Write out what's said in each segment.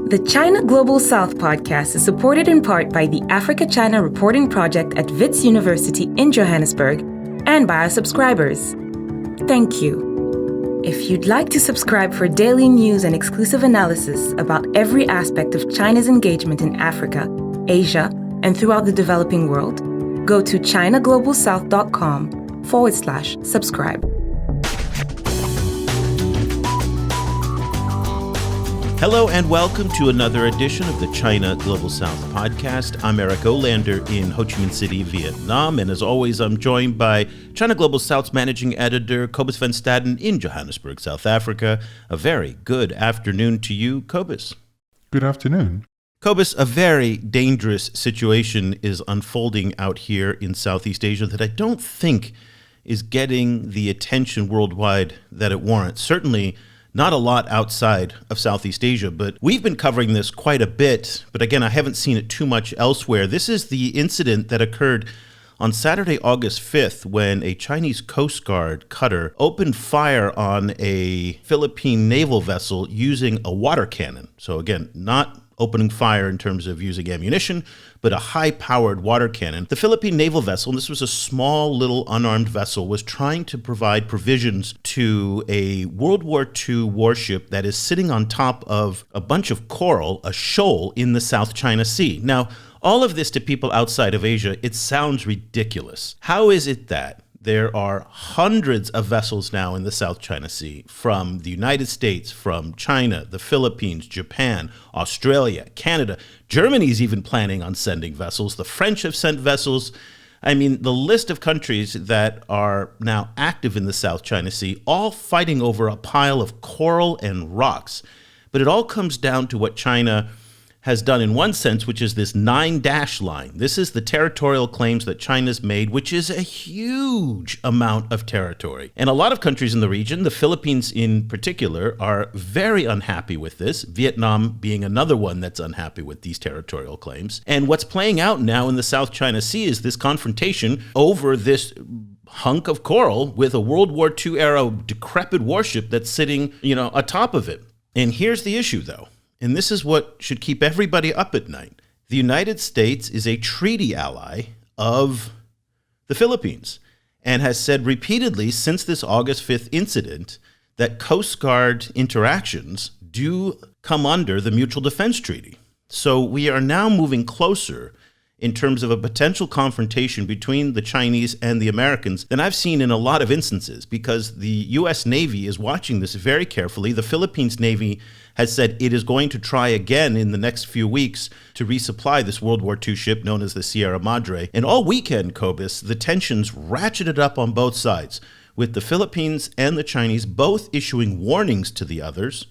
The China Global South podcast is supported in part by the Africa-China Reporting Project at Wits University in Johannesburg and by our subscribers. Thank you. If you'd like to subscribe for daily news and exclusive analysis about every aspect of China's engagement in Africa, Asia, and throughout the developing world, go to ChinaGlobalSouth.com/subscribe. Hello and welcome to another edition of the China Global South podcast. I'm Eric Olander in Ho Chi Minh City, Vietnam, and as always, I'm joined by China Global South's managing editor, Cobus van Staden in Johannesburg, South Africa. A very good afternoon to you, Cobus. Good afternoon. Cobus, a very dangerous situation is unfolding out here in Southeast Asia that I don't think is getting the attention worldwide that it warrants. Certainly not a lot outside of Southeast Asia, but we've been covering this quite a bit. But again, I haven't seen it too much elsewhere. This is the incident that occurred on Saturday, August 5th, when a Chinese Coast Guard cutter opened fire on a Philippine naval vessel using a water cannon. So again, not opening fire in terms of using ammunition, but a high-powered water cannon. The Philippine naval vessel, and this was a small little unarmed vessel, was trying to provide provisions to a World War II warship that is sitting on top of a bunch of coral, a shoal in the South China Sea. Now, all of this to people outside of Asia, it sounds ridiculous. How is it that there are hundreds of vessels now in the South China Sea from the United States, from China, the Philippines, Japan, Australia, Canada? Germany's even planning on sending vessels. The French have sent vessels. I mean, the list of countries that are now active in the South China Sea, all fighting over a pile of coral and rocks. But it all comes down to what China has done in one sense, which is this 9-dash line. This is the territorial claims that China's made, which is a huge amount of territory. And a lot of countries in the region, the Philippines in particular, are very unhappy with this, Vietnam being another one that's unhappy with these territorial claims. And what's playing out now in the South China Sea is this confrontation over this hunk of coral with a World War II era decrepit warship that's sitting, atop of it. And here's the issue, though. And this is what should keep everybody up at night. The United States is a treaty ally of the Philippines and has said repeatedly since this August 5th incident that Coast Guard interactions do come under the Mutual Defense Treaty. So we are now moving closer in terms of a potential confrontation between the Chinese and the Americans than I've seen in a lot of instances, because the U.S. Navy is watching this very carefully. The Philippines Navy has said it is going to try again in the next few weeks to resupply this World War II ship known as the Sierra Madre. And all weekend, Cobus, the tensions ratcheted up on both sides, with the Philippines and the Chinese both issuing warnings to the others.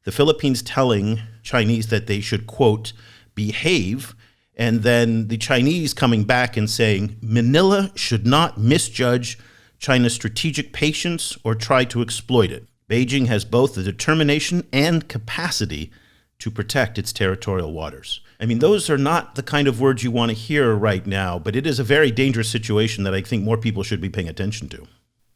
The Philippines telling Chinese that they should, quote, behave, and then the Chinese coming back and saying Manila should not misjudge China's strategic patience or try to exploit it. Beijing has both the determination and capacity to protect its territorial waters. I mean, those are not the kind of words you want to hear right now, but it is a very dangerous situation that I think more people should be paying attention to.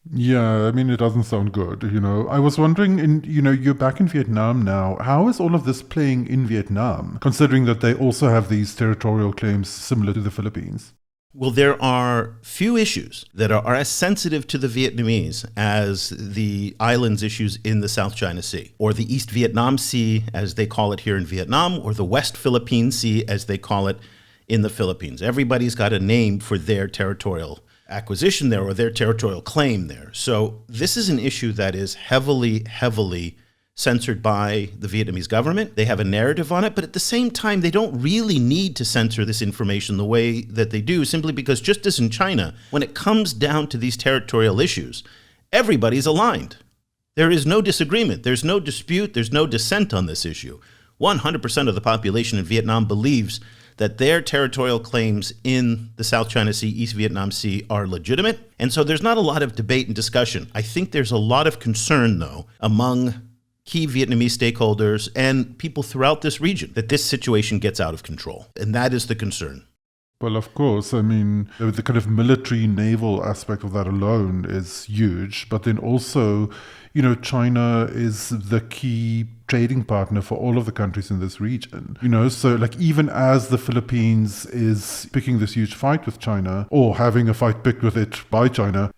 Yeah, I mean, it doesn't sound good, I was wondering, you're back in Vietnam now. How is all of this playing in Vietnam, considering that they also have these territorial claims similar to the Philippines? Well, there are few issues that are as sensitive to the Vietnamese as the islands issues in the South China Sea, or the East Vietnam Sea, as they call it here in Vietnam, or the West Philippine Sea, as they call it in the Philippines. Everybody's got a name for their territorial acquisition there or their territorial claim there. So this is an issue that is heavily censored by the Vietnamese government. They have a narrative on it, but at the same time, they don't really need to censor this information the way that they do, simply because just as in China, when it comes down to these territorial issues, everybody's aligned. There is no disagreement. There's no dispute. There's no dissent on this issue. 100% of the population in Vietnam believes that their territorial claims in the South China Sea, East Vietnam Sea are legitimate. And so there's not a lot of debate and discussion. I think there's a lot of concern, though, among key Vietnamese stakeholders and people throughout this region that this situation gets out of control. And that is the concern. Well, of course, I mean, the kind of military naval aspect of that alone is huge. But then also, China is the key trading partner for all of the countries in this region. So like even as the Philippines is picking this huge fight with China, or having a fight picked with it by China,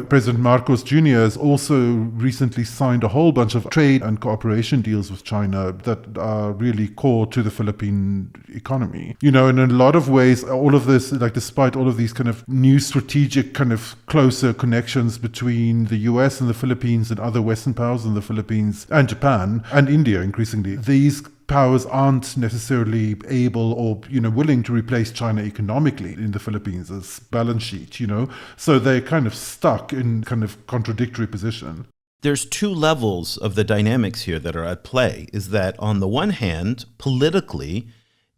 President Marcos Jr. has also recently signed a whole bunch of trade and cooperation deals with China that are really core to the Philippine economy. And in a lot of ways, all of this, like despite all of these kind of new strategic kind of closer connections between the US and the Philippines and other Western powers in the Philippines and Japan and India increasingly, these powers aren't necessarily able or willing to replace China economically in the Philippines' balance sheet, so they're kind of stuck in kind of contradictory position. There's two levels of the dynamics here that are at play. Is that on the one hand, politically,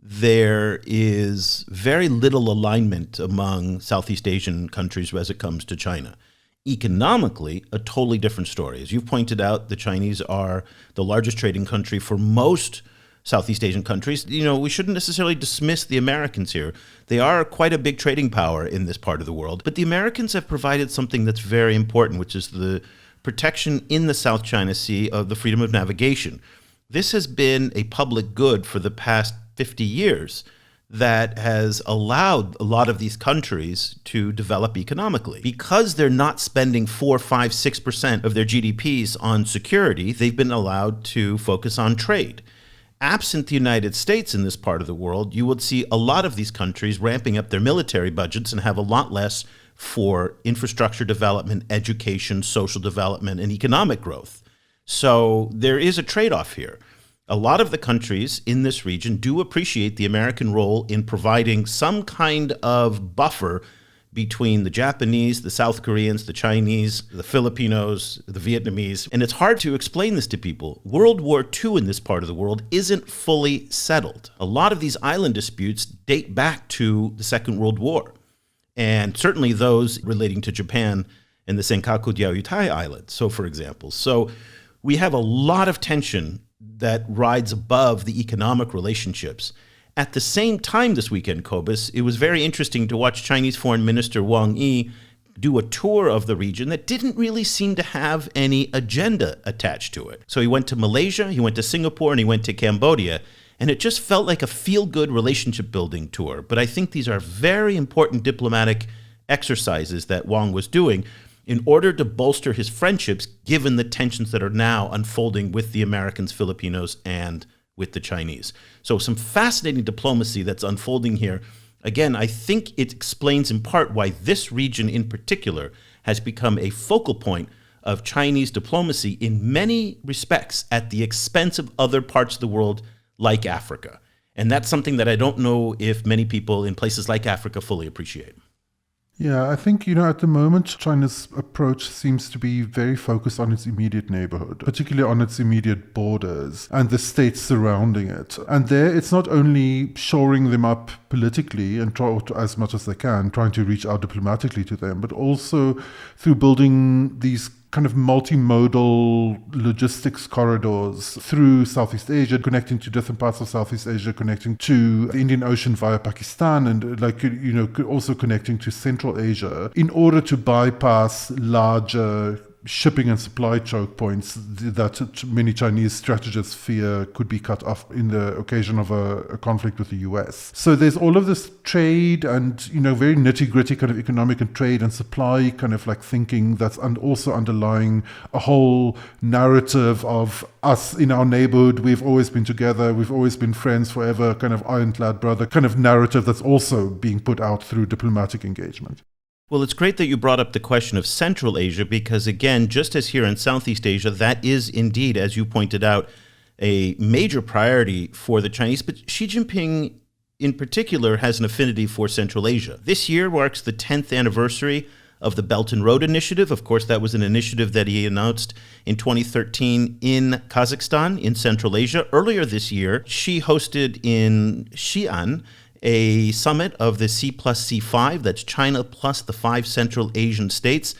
there is very little alignment among Southeast Asian countries as it comes to China. Economically, a totally different story. As you've pointed out, the Chinese are the largest trading country for most Southeast Asian countries. We shouldn't necessarily dismiss the Americans here. They are quite a big trading power in this part of the world. But the Americans have provided something that's very important, which is the protection in the South China Sea of the freedom of navigation. This has been a public good for the past 50 years that has allowed a lot of these countries to develop economically. Because they're not spending 4, 5, 6% of their GDPs on security, they've been allowed to focus on trade. Absent the United States in this part of the world, you would see a lot of these countries ramping up their military budgets and have a lot less for infrastructure development, education, social development, and economic growth. So there is a trade-off here. A lot of the countries in this region do appreciate the American role in providing some kind of buffer between the Japanese, the South Koreans, the Chinese, the Filipinos, the Vietnamese. And it's hard to explain this to people. World War II in this part of the world isn't fully settled. A lot of these island disputes date back to the Second World War, and certainly those relating to Japan and the Senkaku Diaoyutai Islands. So, for example, we have a lot of tension that rides above the economic relationships. At the same time this weekend, Cobus, it was very interesting to watch Chinese Foreign Minister Wang Yi do a tour of the region that didn't really seem to have any agenda attached to it. So he went to Malaysia, he went to Singapore, and he went to Cambodia, and it just felt like a feel-good relationship-building tour. But I think these are very important diplomatic exercises that Wang was doing in order to bolster his friendships, given the tensions that are now unfolding with the Americans, Filipinos, and with the Chinese. So some fascinating diplomacy that's unfolding here. Again, I think it explains in part why this region in particular has become a focal point of Chinese diplomacy in many respects at the expense of other parts of the world like Africa. And that's something that I don't know if many people in places like Africa fully appreciate. Yeah, I think, at the moment, China's approach seems to be very focused on its immediate neighborhood, particularly on its immediate borders and the states surrounding it. And there, it's not only shoring them up politically and try as much as they can, trying to reach out diplomatically to them, but also through building these kind of multimodal logistics corridors through Southeast Asia, connecting to different parts of Southeast Asia, connecting to the Indian Ocean via Pakistan, and also connecting to Central Asia in order to bypass larger shipping and supply choke points that many Chinese strategists fear could be cut off in the occasion of a conflict with the US. So there's all of this trade and, very nitty-gritty kind of economic and trade and supply kind of like thinking that's also underlying a whole narrative of us in our neighborhood. We've always been together. We've always been friends forever, kind of ironclad brother kind of narrative that's also being put out through diplomatic engagement. Well, it's great that you brought up the question of Central Asia because, again, just as here in Southeast Asia, that is indeed, as you pointed out, a major priority for the Chinese. But Xi Jinping, in particular, has an affinity for Central Asia. This year marks the 10th anniversary of the Belt and Road Initiative. Of course, that was an initiative that he announced in 2013 in Kazakhstan, in Central Asia. Earlier this year, Xi hosted in Xi'an a summit of the C+C5, that's China plus the 5 Central Asian states.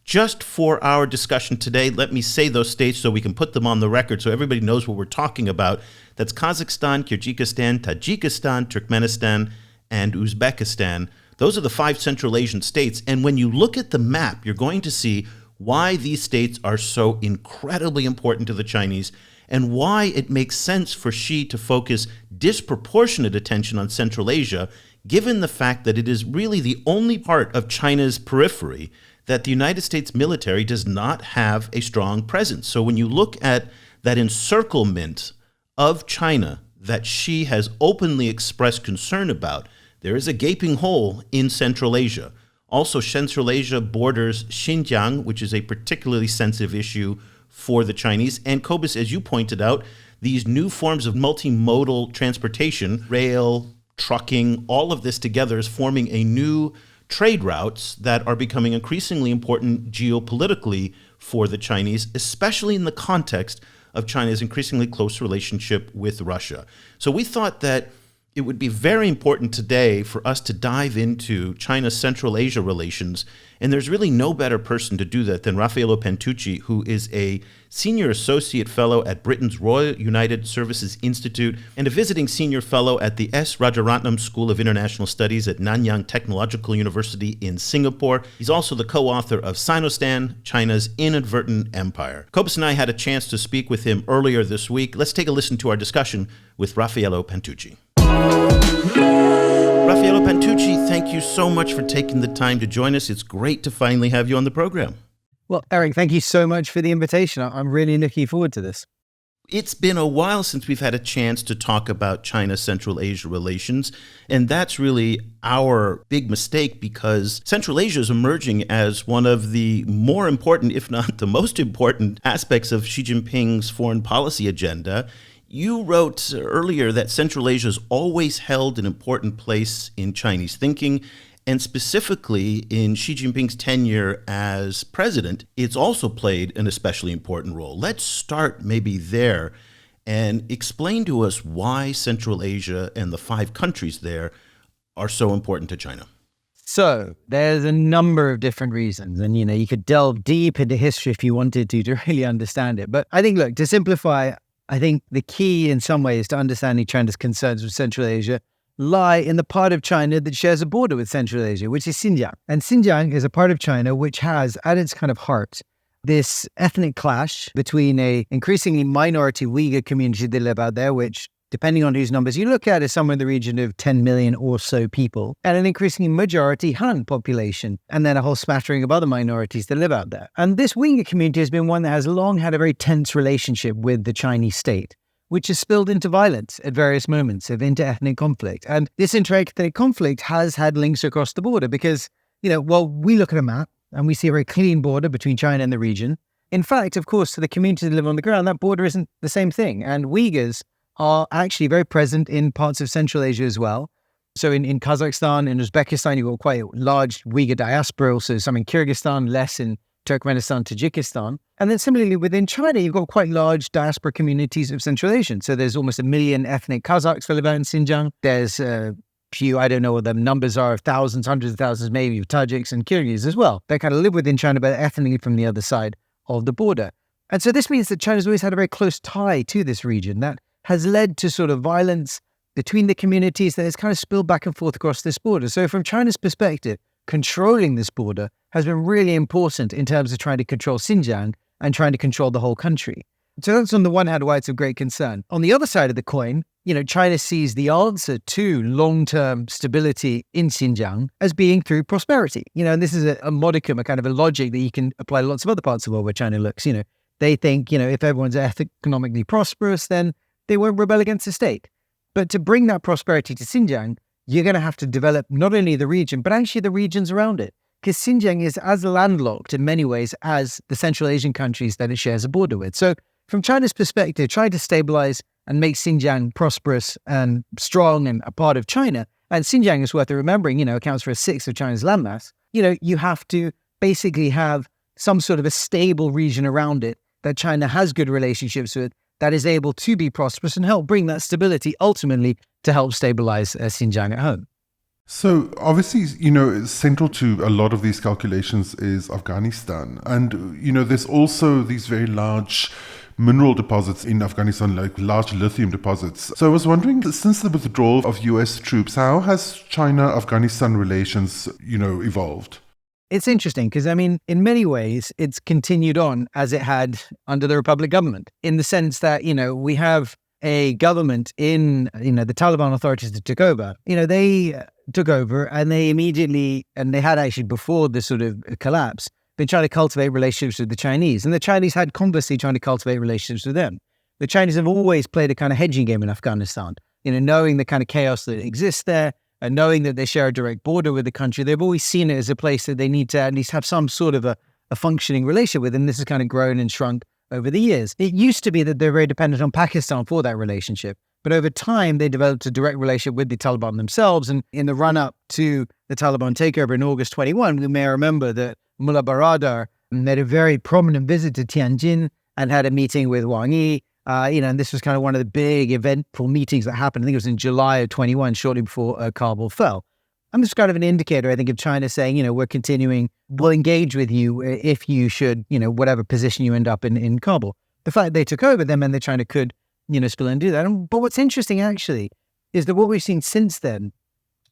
Just for our discussion today, let me say those states so we can put them on the record so everybody knows what we're talking about. That's Kazakhstan, Kyrgyzstan, Tajikistan, Turkmenistan, and Uzbekistan. Those are the 5 Central Asian states. And when you look at the map, you're going to see why these states are so incredibly important to the Chinese and why it makes sense for Xi to focus disproportionate attention on Central Asia, given the fact that it is really the only part of China's periphery that the United States military does not have a strong presence. So when you look at that encirclement of China that Xi has openly expressed concern about, there is a gaping hole in Central Asia. Also, Central Asia borders Xinjiang, which is a particularly sensitive issue for the Chinese. And Cobus, as you pointed out, these new forms of multimodal transportation, rail, trucking, all of this together is forming a new trade routes that are becoming increasingly important geopolitically for the Chinese, especially in the context of China's increasingly close relationship with Russia. So we thought that it would be very important today for us to dive into China's Central Asia relations, and there's really no better person to do that than Raffaello Pantucci, who is a senior associate fellow at Britain's Royal United Services Institute and a visiting senior fellow at the S. Rajaratnam School of International Studies at Nanyang Technological University in Singapore. He's also the co-author of Sinostan, China's Inadvertent Empire. Cobus and I had a chance to speak with him earlier this week. Let's take a listen to our discussion with Raffaello Pantucci. Raffaello Pantucci, thank you so much for taking the time to join us. It's great to finally have you on the program. Well, Eric, thank you so much for the invitation. I'm really looking forward to this. It's been a while since we've had a chance to talk about China-Central Asia relations, and that's really our big mistake because Central Asia is emerging as one of the more important, if not the most important, aspects of Xi Jinping's foreign policy agenda. You wrote earlier that Central Asia has always held an important place in Chinese thinking, and specifically in Xi Jinping's tenure as president, it's also played an especially important role. Let's start maybe there and explain to us why Central Asia and the 5 countries there are so important to China. So there's a number of different reasons, and you could delve deep into history if you wanted to really understand it. But I think, look, to simplify, I think the key in some ways to understanding China's concerns with Central Asia lie in the part of China that shares a border with Central Asia, which is Xinjiang. And Xinjiang is a part of China which has at its kind of heart this ethnic clash between a increasingly minority Uyghur community that live out there, which, depending on whose numbers you look at, is somewhere in the region of 10 million or so people, and an increasingly majority Han population, and then a whole smattering of other minorities that live out there. And this Uyghur community has been one that has long had a very tense relationship with the Chinese state, which has spilled into violence at various moments of inter-ethnic conflict. And this inter-ethnic conflict has had links across the border because, while we look at a map and we see a very clean border between China and the region, in fact, of course, to the community that live on the ground, that border isn't the same thing. And Uyghurs are actually very present in parts of Central Asia as well. So in Kazakhstan, in Uzbekistan, you've got quite a large Uyghur diaspora, also some in Kyrgyzstan, less in Turkmenistan, Tajikistan. And then similarly within China, you've got quite large diaspora communities of Central Asian. So there's almost 1 million ethnic Kazakhs that live out in Xinjiang. There's a few, I don't know what the numbers are, of thousands, hundreds of thousands maybe, of Tajiks and Kyrgyz as well. They kind of live within China, but ethnically from the other side of the border. And so this means that China's always had a very close tie to this region that has led to sort of violence between the communities that has kind of spilled back and forth across this border. So from China's perspective, controlling this border has been really important in terms of trying to control Xinjiang and trying to control the whole country. So that's on the one hand why it's of great concern. On the other side of the coin, China sees the answer to long-term stability in Xinjiang as being through prosperity. And this is a modicum, a kind of a logic that you can apply to lots of other parts of the world where China looks. They think, if everyone's economically prosperous, then they won't rebel against the state. But to bring that prosperity to Xinjiang, you're going to have to develop not only the region, but actually the regions around it. Because Xinjiang is as landlocked in many ways as the Central Asian countries that it shares a border with. So from China's perspective, trying to stabilize and make Xinjiang prosperous and strong and a part of China, and Xinjiang is worth remembering, accounts for 1/6 of China's landmass, you have to basically have some sort of a stable region around it that China has good relationships with, that is able to be prosperous and help bring that stability ultimately to help stabilize Xinjiang at home. So obviously, central to a lot of these calculations is Afghanistan. And, there's also these very large mineral deposits in Afghanistan, like large lithium deposits. So I was wondering, since the withdrawal of US troops, how has China-Afghanistan relations, evolved? It's interesting because, I mean, in many ways, it's continued on as it had under the Republic government, in the sense that, we have a government in, the Taliban authorities that took over. They took over and they immediately, and they had actually before this sort of collapse, been trying to cultivate relationships with the Chinese. And the Chinese had conversely trying to cultivate relationships with them. The Chinese have always played a kind of hedging game in Afghanistan, knowing the kind of chaos that exists there, and knowing that they share a direct border with the country. They've always seen it as a place that they need to at least have some sort of a functioning relationship with, and this has kind of grown and shrunk over the years. It used to be that they're very dependent on Pakistan for that relationship, but over time they developed a direct relationship with the Taliban themselves, and in the run-up to the Taliban takeover in August 21, we may remember that Mullah Baradar made a very prominent visit to Tianjin and had a meeting with Wang Yi. And this was kind of one of the big eventful meetings that happened. I think it was in July of 21, shortly before Kabul fell. And this is kind of an indicator, I think, of China saying, we're continuing, we'll engage with you if you should, whatever position you end up in Kabul. The fact they took over them and that China could, still undo that. But what's interesting, actually, is that what we've seen since then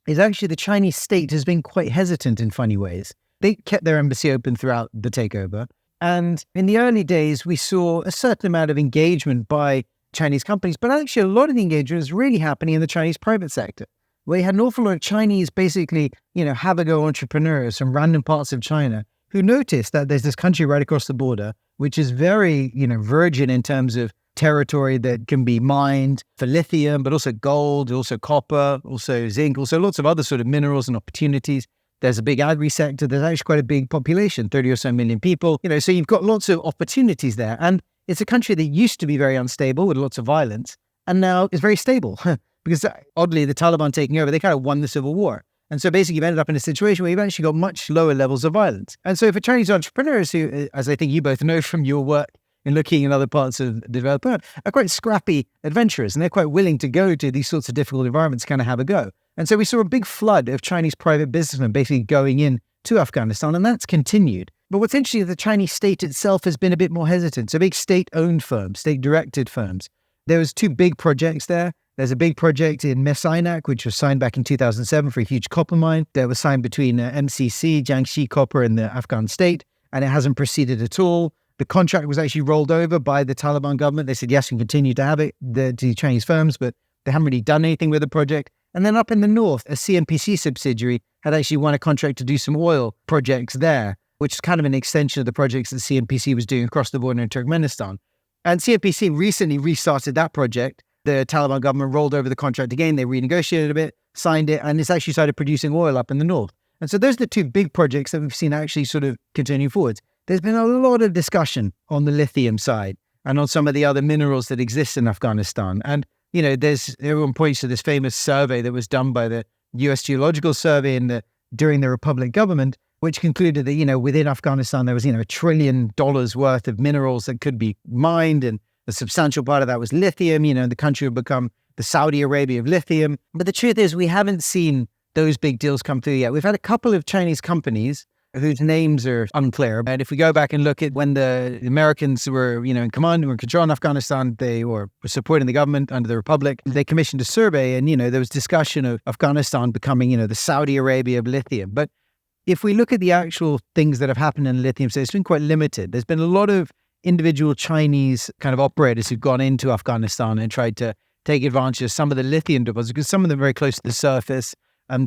is actually the Chinese state has been quite hesitant in funny ways. They kept their embassy open throughout the takeover. And in the early days, we saw a certain amount of engagement by Chinese companies, but actually a lot of the engagement was really happening in the Chinese private sector, where you had an awful lot of Chinese, basically, have-a-go entrepreneurs from random parts of China who noticed that there's this country right across the border, which is very, virgin in terms of territory that can be mined for lithium, but also gold, also copper, also zinc, also lots of other sort of minerals and opportunities. There's a big agri sector. There's actually quite a big population, 30 or so million people. So you've got lots of opportunities there. And it's a country that used to be very unstable with lots of violence, and now is very stable. Because oddly, the Taliban taking over, they kind of won the civil war. And so basically you've ended up in a situation where you've actually got much lower levels of violence. And so for Chinese entrepreneurs who, as I think you both know from your work in looking in other parts of the developed world, are quite scrappy adventurers, and they're quite willing to go to these sorts of difficult environments to kind of have a go. And so we saw a big flood of Chinese private businessmen basically going in to Afghanistan, and that's continued. But what's interesting is the Chinese state itself has been a bit more hesitant. So big state-owned firms, state-directed firms. There was two big projects there. There's a big project in Messainak, which was signed back in 2007 for a huge copper mine. That was signed between MCC, Jiangxi Copper, and the Afghan state, and it hasn't proceeded at all. The contract was actually rolled over by the Taliban government. They said, yes, we can continue to have it, the Chinese firms, but they haven't really done anything with the project. And then up in the north, a CNPC subsidiary had actually won a contract to do some oil projects there, which is kind of an extension of the projects that CNPC was doing across the border in Turkmenistan. And CNPC recently restarted that project. The Taliban government rolled over the contract again. They renegotiated a bit, signed it, and it's actually started producing oil up in the north. And so those are the two big projects that we've seen actually sort of continue forwards. There's been a lot of discussion on the lithium side and on some of the other minerals that exist in Afghanistan. And everyone points to this famous survey that was done by the US Geological Survey during the Republic government, which concluded that, within Afghanistan, there was, $1 trillion worth of minerals that could be mined. And a substantial part of that was lithium. The country would become the Saudi Arabia of lithium. But the truth is, we haven't seen those big deals come through yet. We've had a couple of Chinese companies whose names are unclear. And if we go back and look at when the Americans were, in command, were in control in Afghanistan, they were supporting the government under the Republic. They commissioned a survey, and, there was discussion of Afghanistan becoming, the Saudi Arabia of lithium. But if we look at the actual things that have happened in the lithium space, it's been quite limited. There's been a lot of individual Chinese kind of operators who've gone into Afghanistan and tried to take advantage of some of the lithium deposits, because some of them are very close to the surface.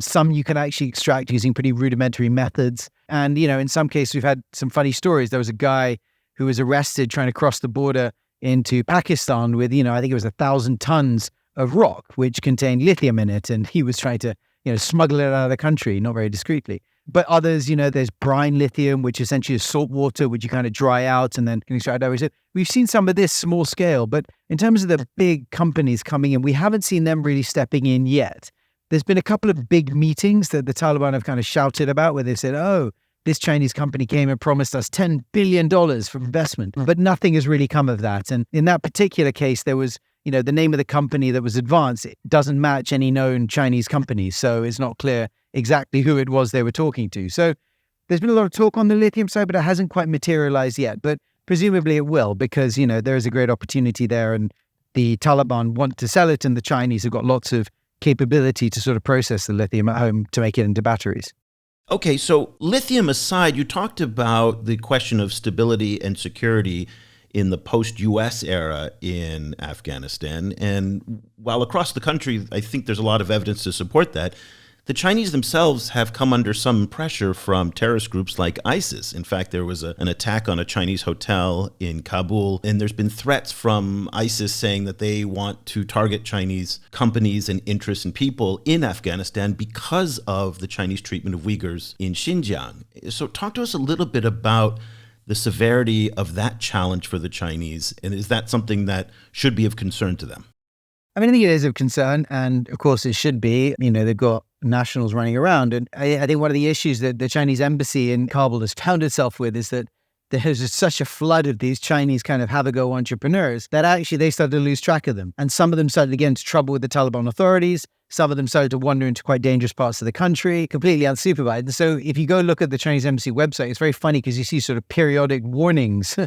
Some you can actually extract using pretty rudimentary methods. And, in some cases, we've had some funny stories. There was a guy who was arrested trying to cross the border into Pakistan with, I think it was 1,000 tons of rock, which contained lithium in it. And he was trying to, smuggle it out of the country, not very discreetly. But others, there's brine lithium, which essentially is salt water, which you kind of dry out and then can extract out. So we've seen some of this small scale, but in terms of the big companies coming in, we haven't seen them really stepping in yet. There's been a couple of big meetings that the Taliban have kind of shouted about where they said, oh, this Chinese company came and promised us $10 billion for investment, but nothing has really come of that. And in that particular case, there was, the name of the company that was advanced. It doesn't match any known Chinese companies, so it's not clear exactly who it was they were talking to. So there's been a lot of talk on the lithium side, but it hasn't quite materialized yet. But presumably it will, because, there is a great opportunity there, and the Taliban want to sell it, and the Chinese have got lots of capability to sort of process the lithium at home to make it into batteries. Okay, so lithium aside, you talked about the question of stability and security in the post-US era in Afghanistan. And while across the country, I think there's a lot of evidence to support that, the Chinese themselves have come under some pressure from terrorist groups like ISIS. In fact, there was an attack on a Chinese hotel in Kabul, and there's been threats from ISIS saying that they want to target Chinese companies and interests and people in Afghanistan because of the Chinese treatment of Uyghurs in Xinjiang. So talk to us a little bit about the severity of that challenge for the Chinese, and is that something that should be of concern to them? I mean, I think it is of concern, and of course it should be. They've got nationals running around, and I think one of the issues that the Chinese embassy in Kabul has found itself with is that there's just such a flood of these Chinese kind of have-a-go entrepreneurs that actually they started to lose track of them. And some of them started to get into trouble with the Taliban authorities. Some of them started to wander into quite dangerous parts of the country, completely unsupervised. And so if you go look at the Chinese embassy website, it's very funny because you see sort of periodic warnings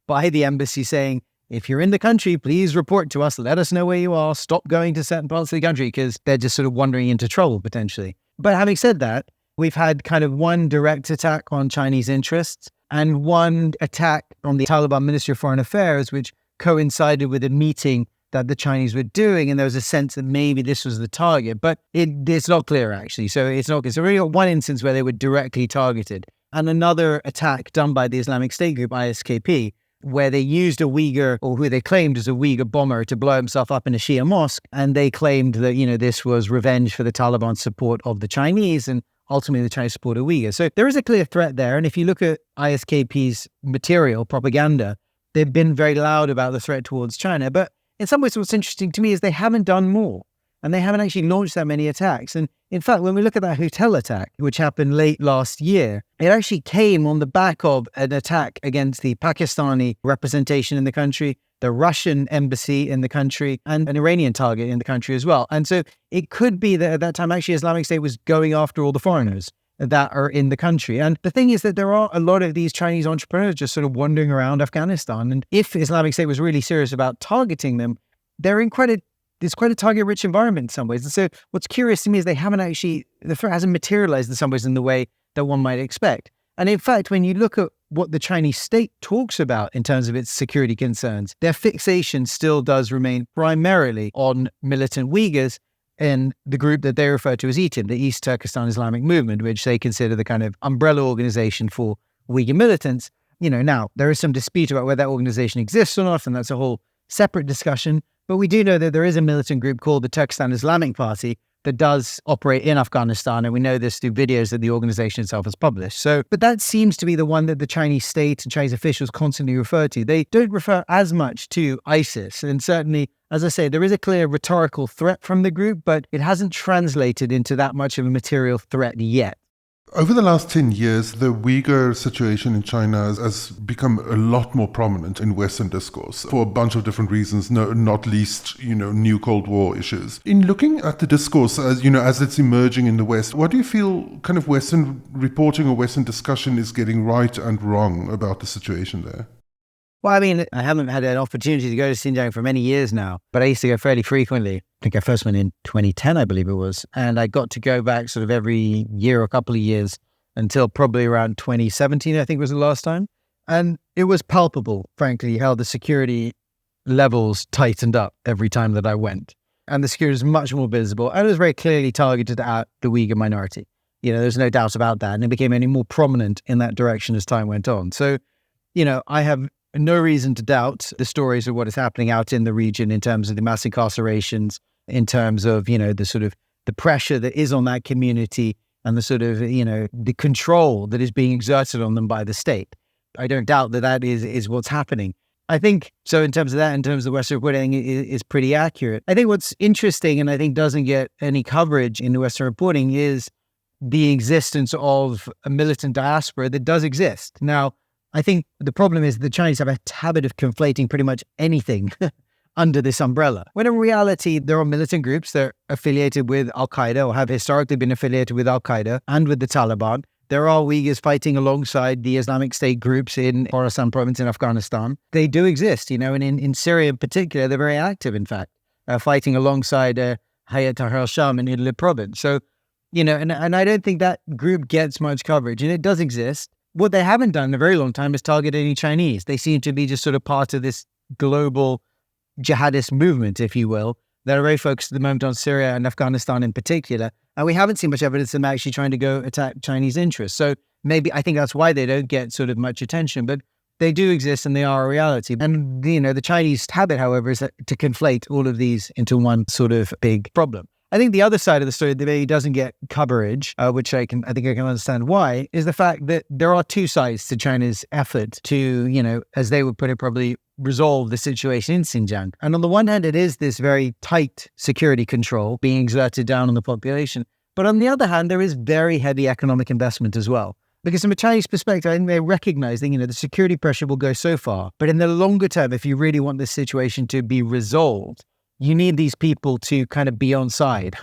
by the embassy saying, if you're in the country, please report to us. Let us know where you are. Stop going to certain parts of the country because they're just sort of wandering into trouble potentially. But having said that, we've had kind of one direct attack on Chinese interests and one attack on the Taliban Ministry of Foreign Affairs, which coincided with a meeting that the Chinese were doing. And there was a sense that maybe this was the target, but it's not clear actually. So it's not clear. So we got one instance where they were directly targeted and another attack done by the Islamic State group, ISKP, where they used a Uyghur, or who they claimed as a Uyghur bomber, to blow himself up in a Shia mosque. And they claimed that, this was revenge for the Taliban support of the Chinese and ultimately the Chinese support of Uyghurs. So there is a clear threat there. And if you look at ISKP's material, propaganda, they've been very loud about the threat towards China. But in some ways, what's interesting to me is they haven't done more. And they haven't actually launched that many attacks. And in fact, when we look at that hotel attack, which happened late last year, it actually came on the back of an attack against the Pakistani representation in the country, the Russian embassy in the country, and an Iranian target in the country as well. And so it could be that at that time, actually, Islamic State was going after all the foreigners that are in the country. And the thing is that there are a lot of these Chinese entrepreneurs just sort of wandering around Afghanistan. And if Islamic State was really serious about targeting them, they're in it's quite a target-rich environment in some ways. And so what's curious to me is the threat hasn't materialized in some ways in the way that one might expect. And in fact, when you look at what the Chinese state talks about in terms of its security concerns, their fixation still does remain primarily on militant Uyghurs in the group that they refer to as ETIM, the East Turkestan Islamic Movement, which they consider the kind of umbrella organization for Uyghur militants. Now, there is some dispute about whether that organization exists or not, and that's a whole separate discussion. But we do know that there is a militant group called the Turkestan Islamic Party that does operate in Afghanistan. And we know this through videos that the organization itself has published. But that seems to be the one that the Chinese state and Chinese officials constantly refer to. They don't refer as much to ISIS. And certainly, as I say, there is a clear rhetorical threat from the group, but it hasn't translated into that much of a material threat yet. Over the last 10 years, the Uyghur situation in China has become a lot more prominent in Western discourse for a bunch of different reasons, not least, new Cold War issues. In looking at the discourse as it's emerging in the West, what do you feel kind of Western reporting or Western discussion is getting right and wrong about the situation there? Well, I mean, I haven't had an opportunity to go to Xinjiang for many years now, but I used to go fairly frequently. I think I first went in 2010, I believe it was. And I got to go back sort of every year or a couple of years until probably around 2017, I think was the last time. And it was palpable, frankly, how the security levels tightened up every time that I went. And the security was much more visible. And it was very clearly targeted at the Uyghur minority. There's no doubt about that. And it became any more prominent in that direction as time went on. So, I have no reason to doubt the stories of what is happening out in the region in terms of the mass incarcerations, in terms of, the sort of the pressure that is on that community and the sort of, the control that is being exerted on them by the state. I don't doubt that is what's happening. I think, so in terms of that, in terms of the Western reporting is pretty accurate. I think what's interesting and I think doesn't get any coverage in the Western reporting is the existence of a militant diaspora that does exist. Now, I think the problem is the Chinese have a habit of conflating pretty much anything under this umbrella, when in reality, there are militant groups that are affiliated with Al-Qaeda or have historically been affiliated with Al-Qaeda and with the Taliban. There are Uyghurs fighting alongside the Islamic State groups in Khorasan province in Afghanistan. They do exist, and in Syria in particular, they're very active, in fact, fighting alongside Hayat Tahrir al-Sham in Idlib province. So And I don't think that group gets much coverage, and it does exist. What they haven't done in a very long time is target any Chinese. They seem to be just sort of part of this global jihadist movement, if you will, that are very focused at the moment on Syria and Afghanistan in particular. And we haven't seen much evidence of them actually trying to go attack Chinese interests. So maybe I think that's why they don't get sort of much attention, but they do exist and they are a reality. And, the Chinese habit, however, is to conflate all of these into one sort of big problem. I think the other side of the story that maybe doesn't get coverage, which I think I can understand why, is the fact that there are two sides to China's effort to, as they would put it, probably resolve the situation in Xinjiang. And on the one hand, it is this very tight security control being exerted down on the population. But on the other hand, there is very heavy economic investment as well. Because from a Chinese perspective, I think they recognize that, the security pressure will go so far. But in the longer term, if you really want this situation to be resolved, you need these people to kind of be on side.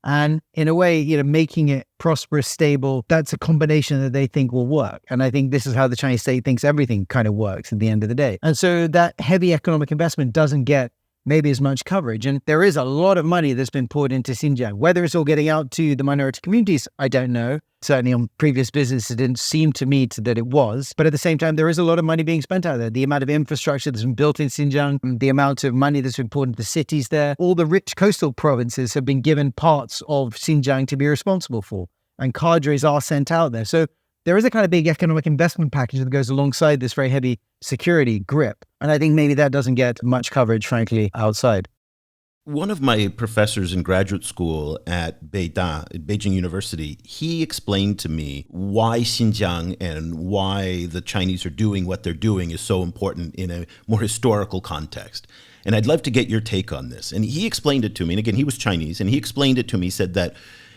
And in a way, making it prosperous, stable, that's a combination that they think will work. And I think this is how the Chinese state thinks everything kind of works at the end of the day. And so that heavy economic investment doesn't get maybe as much coverage. And there is a lot of money that's been poured into Xinjiang. Whether it's all getting out to the minority communities, I don't know. Certainly on previous business, it didn't seem to me that it was. But at the same time, there is a lot of money being spent out there. The amount of infrastructure that's been built in Xinjiang, the amount of money that's been poured into the cities there, all the rich coastal provinces have been given parts of Xinjiang to be responsible for. And cadres are sent out there. So there is a kind of big economic investment package that goes alongside this very heavy security grip. And I think maybe that doesn't get much coverage, frankly, outside. One of my professors in graduate school at Beijing University, he explained to me why Xinjiang and why the Chinese are doing what they're doing is so important in a more historical context. And I'd love to get your take on this. And he explained it to me. And again, he was Chinese, and he explained it to me, said that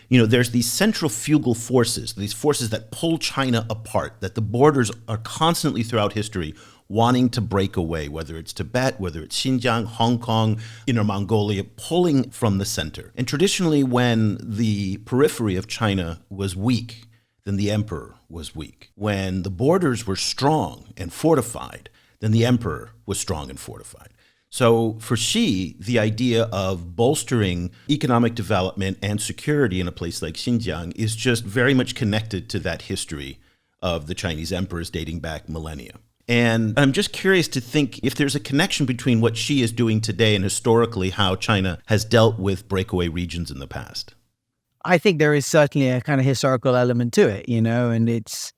there's these centrifugal forces, these forces that pull China apart, that the borders are constantly throughout history wanting to break away, whether it's Tibet, whether it's Xinjiang, Hong Kong, Inner Mongolia, pulling from the center. And traditionally, when the periphery of China was weak, then the emperor was weak. When the borders were strong and fortified, then the emperor was strong and fortified. So for Xi, the idea of bolstering economic development and security in a place like Xinjiang is just very much connected to that history of the Chinese emperors dating back millennia. And I'm just curious to think if there's a connection between what Xi is doing today and historically how China has dealt with breakaway regions in the past. I think there is certainly a kind of historical element to it, and it's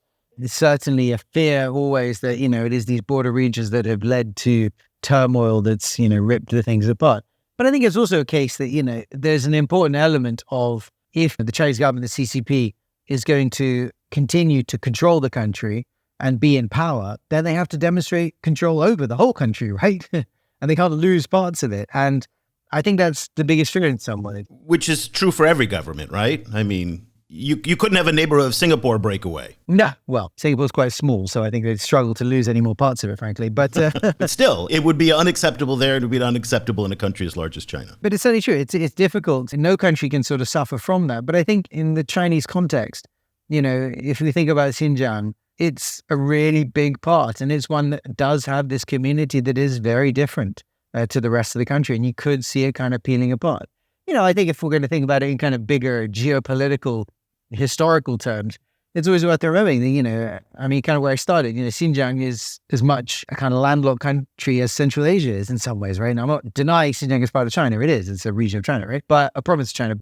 certainly a fear always that, it is these border regions that have led to turmoil that's, ripped the things apart. But I think it's also a case that, there's an important element of if the Chinese government, the CCP, is going to continue to control the country and be in power, then they have to demonstrate control over the whole country, right? And they can't lose parts of it. And I think that's the biggest fear in some way. Which is true for every government, right? I mean, you couldn't have a neighborhood of Singapore break away. No, well, Singapore's quite small, so I think they'd struggle to lose any more parts of it, frankly. But but still, it would be unacceptable there. It would be unacceptable in a country as large as China. But it's certainly true. It's difficult. No country can sort of suffer from that. But I think in the Chinese context, if we think about Xinjiang, it's a really big part. And it's one that does have this community that is very different to the rest of the country. And you could see it kind of peeling apart. I think if we're going to think about it in kind of bigger geopolitical, historical terms, it's always worth remembering that, kind of where I started, Xinjiang is as much a kind of landlocked country as Central Asia is in some ways, right? Now, I'm not denying Xinjiang is part of China. It is. It's a region of China, right? But a province of China,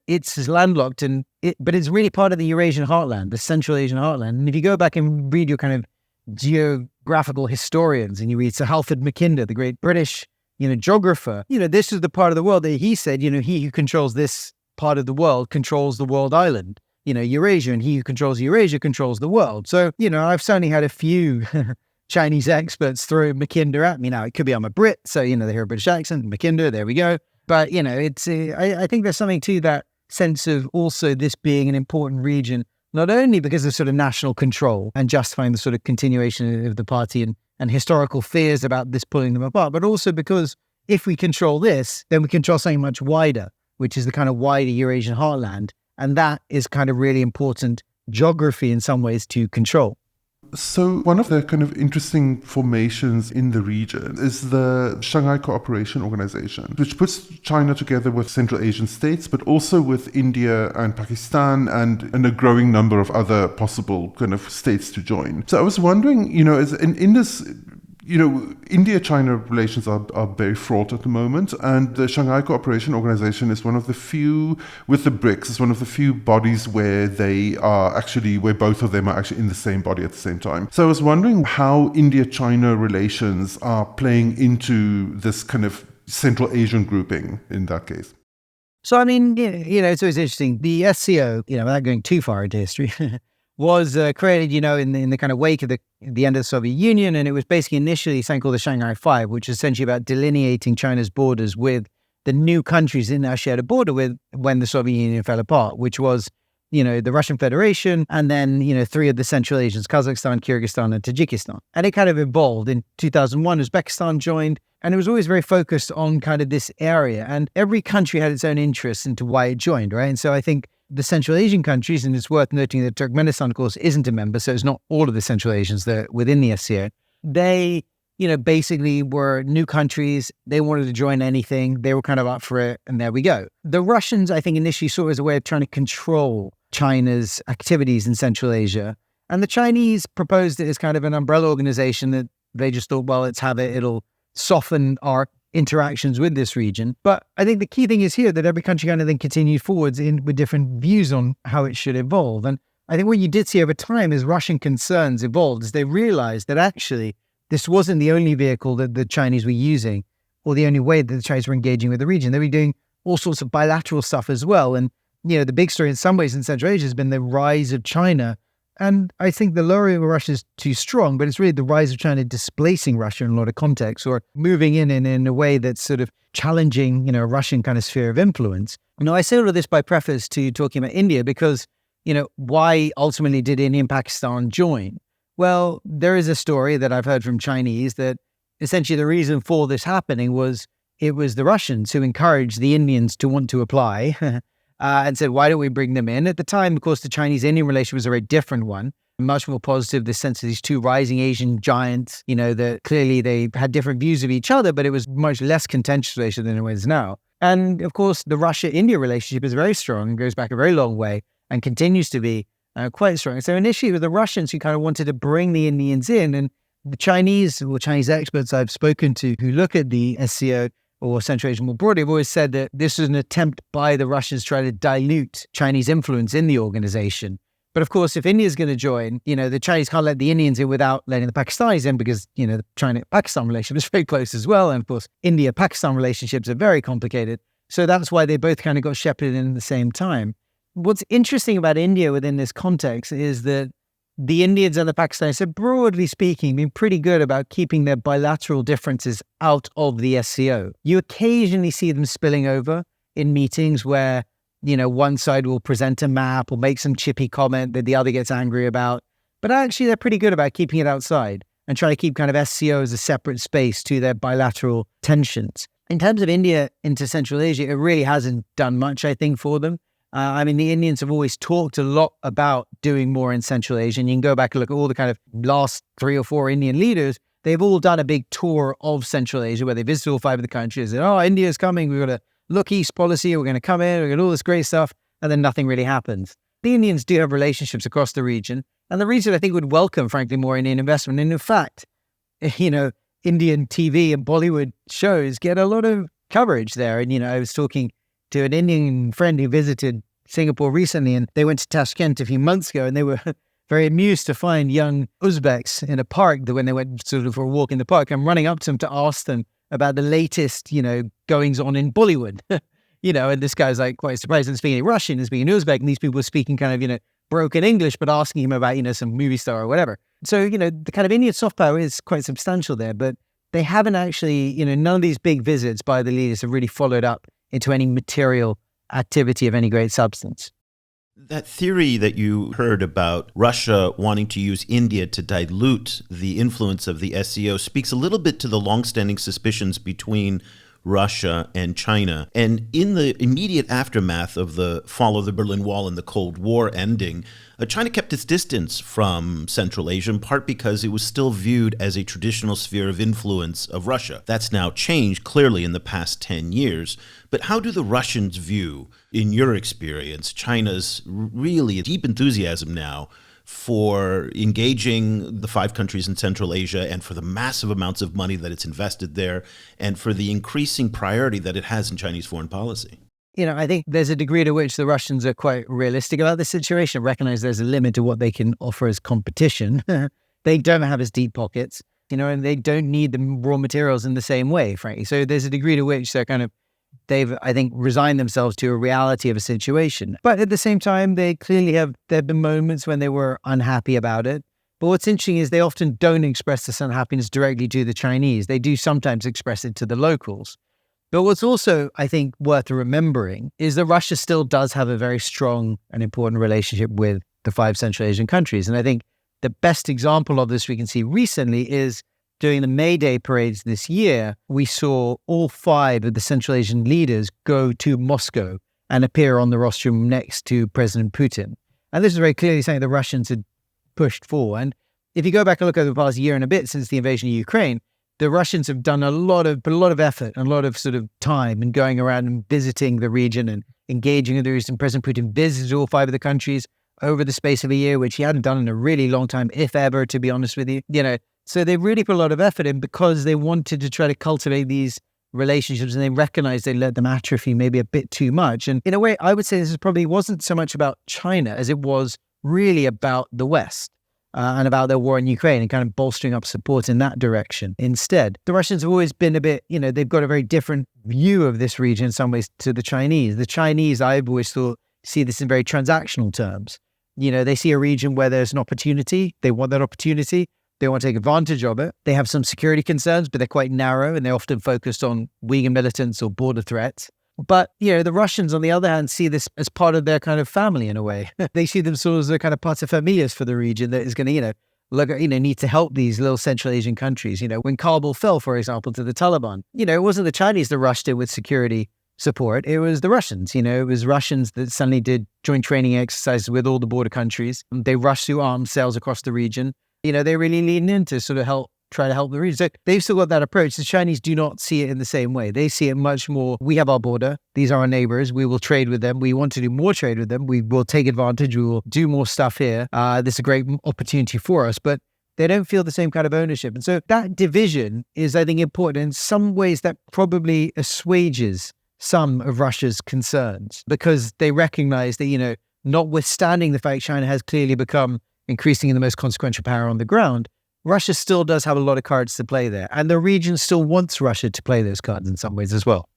it's landlocked, but it's really part of the Eurasian heartland, the Central Asian heartland. And if you go back and read your kind of geographical historians and you read Sir Halford Mackinder, the great British, geographer, this is the part of the world that he said, he who controls this part of the world controls the world island. Eurasia, and he who controls Eurasia controls the world. So, I've certainly had a few Chinese experts throw Mackinder at me. Now, it could be I'm a Brit, so, they hear a British accent, Mackinder, there we go. But, it's, I think there's something to that sense of also this being an important region, not only because of sort of national control and justifying the sort of continuation of the party and historical fears about this pulling them apart, but also because if we control this, then we control something much wider, which is the kind of wider Eurasian heartland. And that is kind of really important geography in some ways to control. So one of the kind of interesting formations in the region is the Shanghai Cooperation Organization, which puts China together with Central Asian states, but also with India and Pakistan and a growing number of other possible kind of states to join. So I was wondering, in this, India-China relations are very fraught at the moment, and the Shanghai Cooperation Organization is one of the few, with the BRICS, is one of the few bodies where where both of them are actually in the same body at the same time. So I was wondering how India-China relations are playing into this kind of Central Asian grouping in that case. So, I mean, it's always interesting. The SCO, without going too far into history, was created, in the kind of wake of the end of the Soviet Union. And it was basically initially something called the Shanghai Five, which is essentially about delineating China's borders with the new countries it now shared a border with when the Soviet Union fell apart, which was, the Russian Federation and then, three of the Central Asians, Kazakhstan, Kyrgyzstan, and Tajikistan. And it kind of evolved. In 2001, Uzbekistan joined. And it was always very focused on kind of this area. And every country had its own interests into why it joined, right? And so I think the Central Asian countries, and it's worth noting that Turkmenistan, of course, isn't a member, so it's not all of the Central Asians that are within the SCO. They, basically were new countries. They wanted to join anything. They were kind of up for it, and there we go. The Russians, I think, initially saw it as a way of trying to control China's activities in Central Asia. And the Chinese proposed it as kind of an umbrella organization that they just thought, well, let's have it. It'll soften our interactions with this region. But I think the key thing is here that every country kind of then continued forwards with different views on how it should evolve. And I think what you did see over time as Russian concerns evolved is they realized that actually this wasn't the only vehicle that the Chinese were using or the only way that the Chinese were engaging with the region. They were doing all sorts of bilateral stuff as well. And, the big story in some ways in Central Asia has been the rise of China. And I think the lowering of Russia is too strong, but it's really the rise of China displacing Russia in a lot of contexts or moving in a way that's sort of challenging, a Russian kind of sphere of influence. Now, I say all of this by preface to talking about India because, why ultimately did India and Pakistan join? Well, there is a story that I've heard from Chinese that essentially the reason for this happening was it was the Russians who encouraged the Indians to want to apply and said, why don't we bring them in? At the time, of course, the Chinese-Indian relationship was a very different one, much more positive, the sense of these two rising Asian giants, that clearly they had different views of each other, but it was much less contentious relationship than it is now. And of course, the Russia-India relationship is very strong and goes back a very long way and continues to be quite strong. So initially, it was the Russians who kind of wanted to bring the Indians in, and the Chinese experts I've spoken to who look at the SCO or Central Asia more broadly, have always said that this was an attempt by the Russians to try to dilute Chinese influence in the organization. But of course, if India's going to join, the Chinese can't let the Indians in without letting the Pakistanis in because, the China-Pakistan relationship is very close as well. And of course, India-Pakistan relationships are very complicated. So that's why they both kind of got shepherded in at the same time. What's interesting about India within this context is that the Indians and the Pakistanis have, broadly speaking, been pretty good about keeping their bilateral differences out of the SCO. You occasionally see them spilling over in meetings where, one side will present a map or make some chippy comment that the other gets angry about. But actually, they're pretty good about keeping it outside and trying to keep kind of SCO as a separate space to their bilateral tensions. In terms of India into Central Asia, it really hasn't done much, I think, for them. The Indians have always talked a lot about doing more in Central Asia. And you can go back and look at all the kind of last 3 or 4 Indian leaders. They've all done a big tour of Central Asia where they visited all 5 of the countries. And, India's coming. We've got a look east policy. We're going to come in. We've got all this great stuff. And then nothing really happens. The Indians do have relationships across the region. And the region, I think, would welcome, frankly, more Indian investment. And in fact, Indian TV and Bollywood shows get a lot of coverage there. And, I was talking to an Indian friend who visited Singapore recently, and they went to Tashkent a few months ago, and they were very amused to find young Uzbeks in a park that when they went sort of for a walk in the park, I'm running up to them to ask them about the latest, goings on in Bollywood, and this guy's like quite surprised and speaking Russian and speaking Uzbek, and these people were speaking kind of, broken English, but asking him about, some movie star or whatever. So, the kind of Indian soft power is quite substantial there, but they haven't actually, none of these big visits by the leaders have really followed up into any material activity of any great substance. That theory that you heard about Russia wanting to use India to dilute the influence of the SCO speaks a little bit to the longstanding suspicions between Russia and China. And in the immediate aftermath of the fall of the Berlin Wall and the Cold War ending, China kept its distance from Central Asia, in part because it was still viewed as a traditional sphere of influence of Russia. That's now changed clearly in the past 10 years. But how do the Russians view, in your experience, China's really deep enthusiasm now for engaging the 5 countries in Central Asia and for the massive amounts of money that it's invested there and for the increasing priority that it has in Chinese foreign policy? I think there's a degree to which the Russians are quite realistic about this situation, recognize there's a limit to what they can offer as competition. They don't have as deep pockets, and they don't need the raw materials in the same way, frankly. So there's a degree to which they've, I think, resigned themselves to a reality of a situation. But at the same time, there have been moments when they were unhappy about it. But what's interesting is they often don't express this unhappiness directly to the Chinese. They do sometimes express it to the locals. But what's also, I think, worth remembering is that Russia still does have a very strong and important relationship with the 5 Central Asian countries. And I think the best example of this we can see recently is during the May Day parades this year, we saw all 5 of the Central Asian leaders go to Moscow and appear on the rostrum next to President Putin. And this is very clearly something the Russians had pushed for. And if you go back and look over the past year and a bit since the invasion of Ukraine, the Russians have done a lot of effort and a lot of sort of time in going around and visiting the region and engaging with the region. President Putin visited all 5 of the countries over the space of a year, which he hadn't done in a really long time, if ever, to be honest with you. So they really put a lot of effort in because they wanted to try to cultivate these relationships, and they recognized they let them atrophy maybe a bit too much. And in a way, I would say this probably wasn't so much about China as it was really about the West and about their war in Ukraine and kind of bolstering up support in that direction. Instead, the Russians have always been a bit, they've got a very different view of this region in some ways to the Chinese. The Chinese, I've always thought, see this in very transactional terms. They see a region where there's an opportunity. They want that opportunity. They want to take advantage of it. They have some security concerns, but they're quite narrow and they're often focused on Uyghur militants or border threats. But, the Russians, on the other hand, see this as part of their kind of family in a way. They see themselves as a kind of paterfamilias for the region that is going to, need to help these little Central Asian countries. When Kabul fell, for example, to the Taliban, it wasn't the Chinese that rushed in with security support. It was the Russians. It was Russians that suddenly did joint training exercises with all the border countries. They rushed through arms sales across the region. They really lean in to sort of try to help the region. So they've still got that approach. The Chinese do not see it in the same way. They see it much more, we have our border. These are our neighbors. We will trade with them. We want to do more trade with them. We will take advantage. We will do more stuff here. This is a great opportunity for us. But they don't feel the same kind of ownership. And so that division is, I think, important. In some ways, that probably assuages some of Russia's concerns because they recognize that, notwithstanding the fact China has clearly become increasingly the most consequential power on the ground, Russia still does have a lot of cards to play there. And the region still wants Russia to play those cards in some ways as well.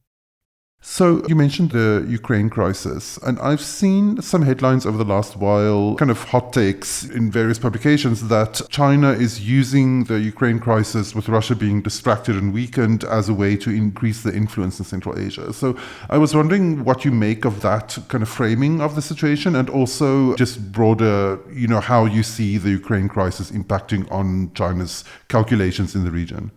So you mentioned the Ukraine crisis, and I've seen some headlines over the last while, kind of hot takes in various publications that China is using the Ukraine crisis with Russia being distracted and weakened as a way to increase the influence in Central Asia. So I was wondering what you make of that kind of framing of the situation, and also just broader, how you see the Ukraine crisis impacting on China's calculations in the region.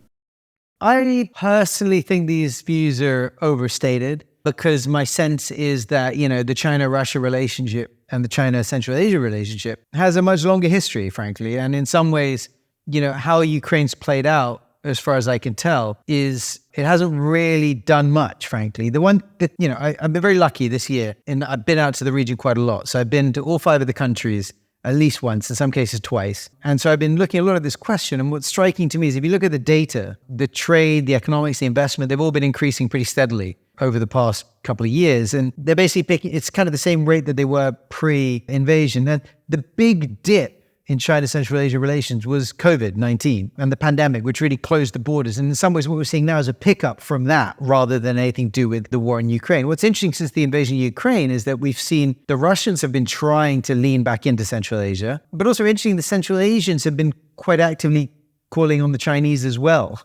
I personally think these views are overstated because my sense is that, the China-Russia relationship and the China-Central Asia relationship has a much longer history, frankly. And in some ways, how Ukraine's played out, as far as I can tell, is it hasn't really done much, frankly. The one that, I've been very lucky this year, and I've been out to the region quite a lot. So I've been to all 5 of the countries at least once, in some cases twice. And so I've been looking a lot at this question. And what's striking to me is if you look at the data, the trade, the economics, the investment, they've all been increasing pretty steadily over the past couple of years. And they're basically it's kind of the same rate that they were pre-invasion. And the big dip in China-Central Asia relations was COVID-19 and the pandemic, which really closed the borders. And in some ways, what we're seeing now is a pickup from that rather than anything to do with the war in Ukraine. What's interesting since the invasion of Ukraine is that we've seen the Russians have been trying to lean back into Central Asia, but also interesting, the Central Asians have been quite actively calling on the Chinese as well.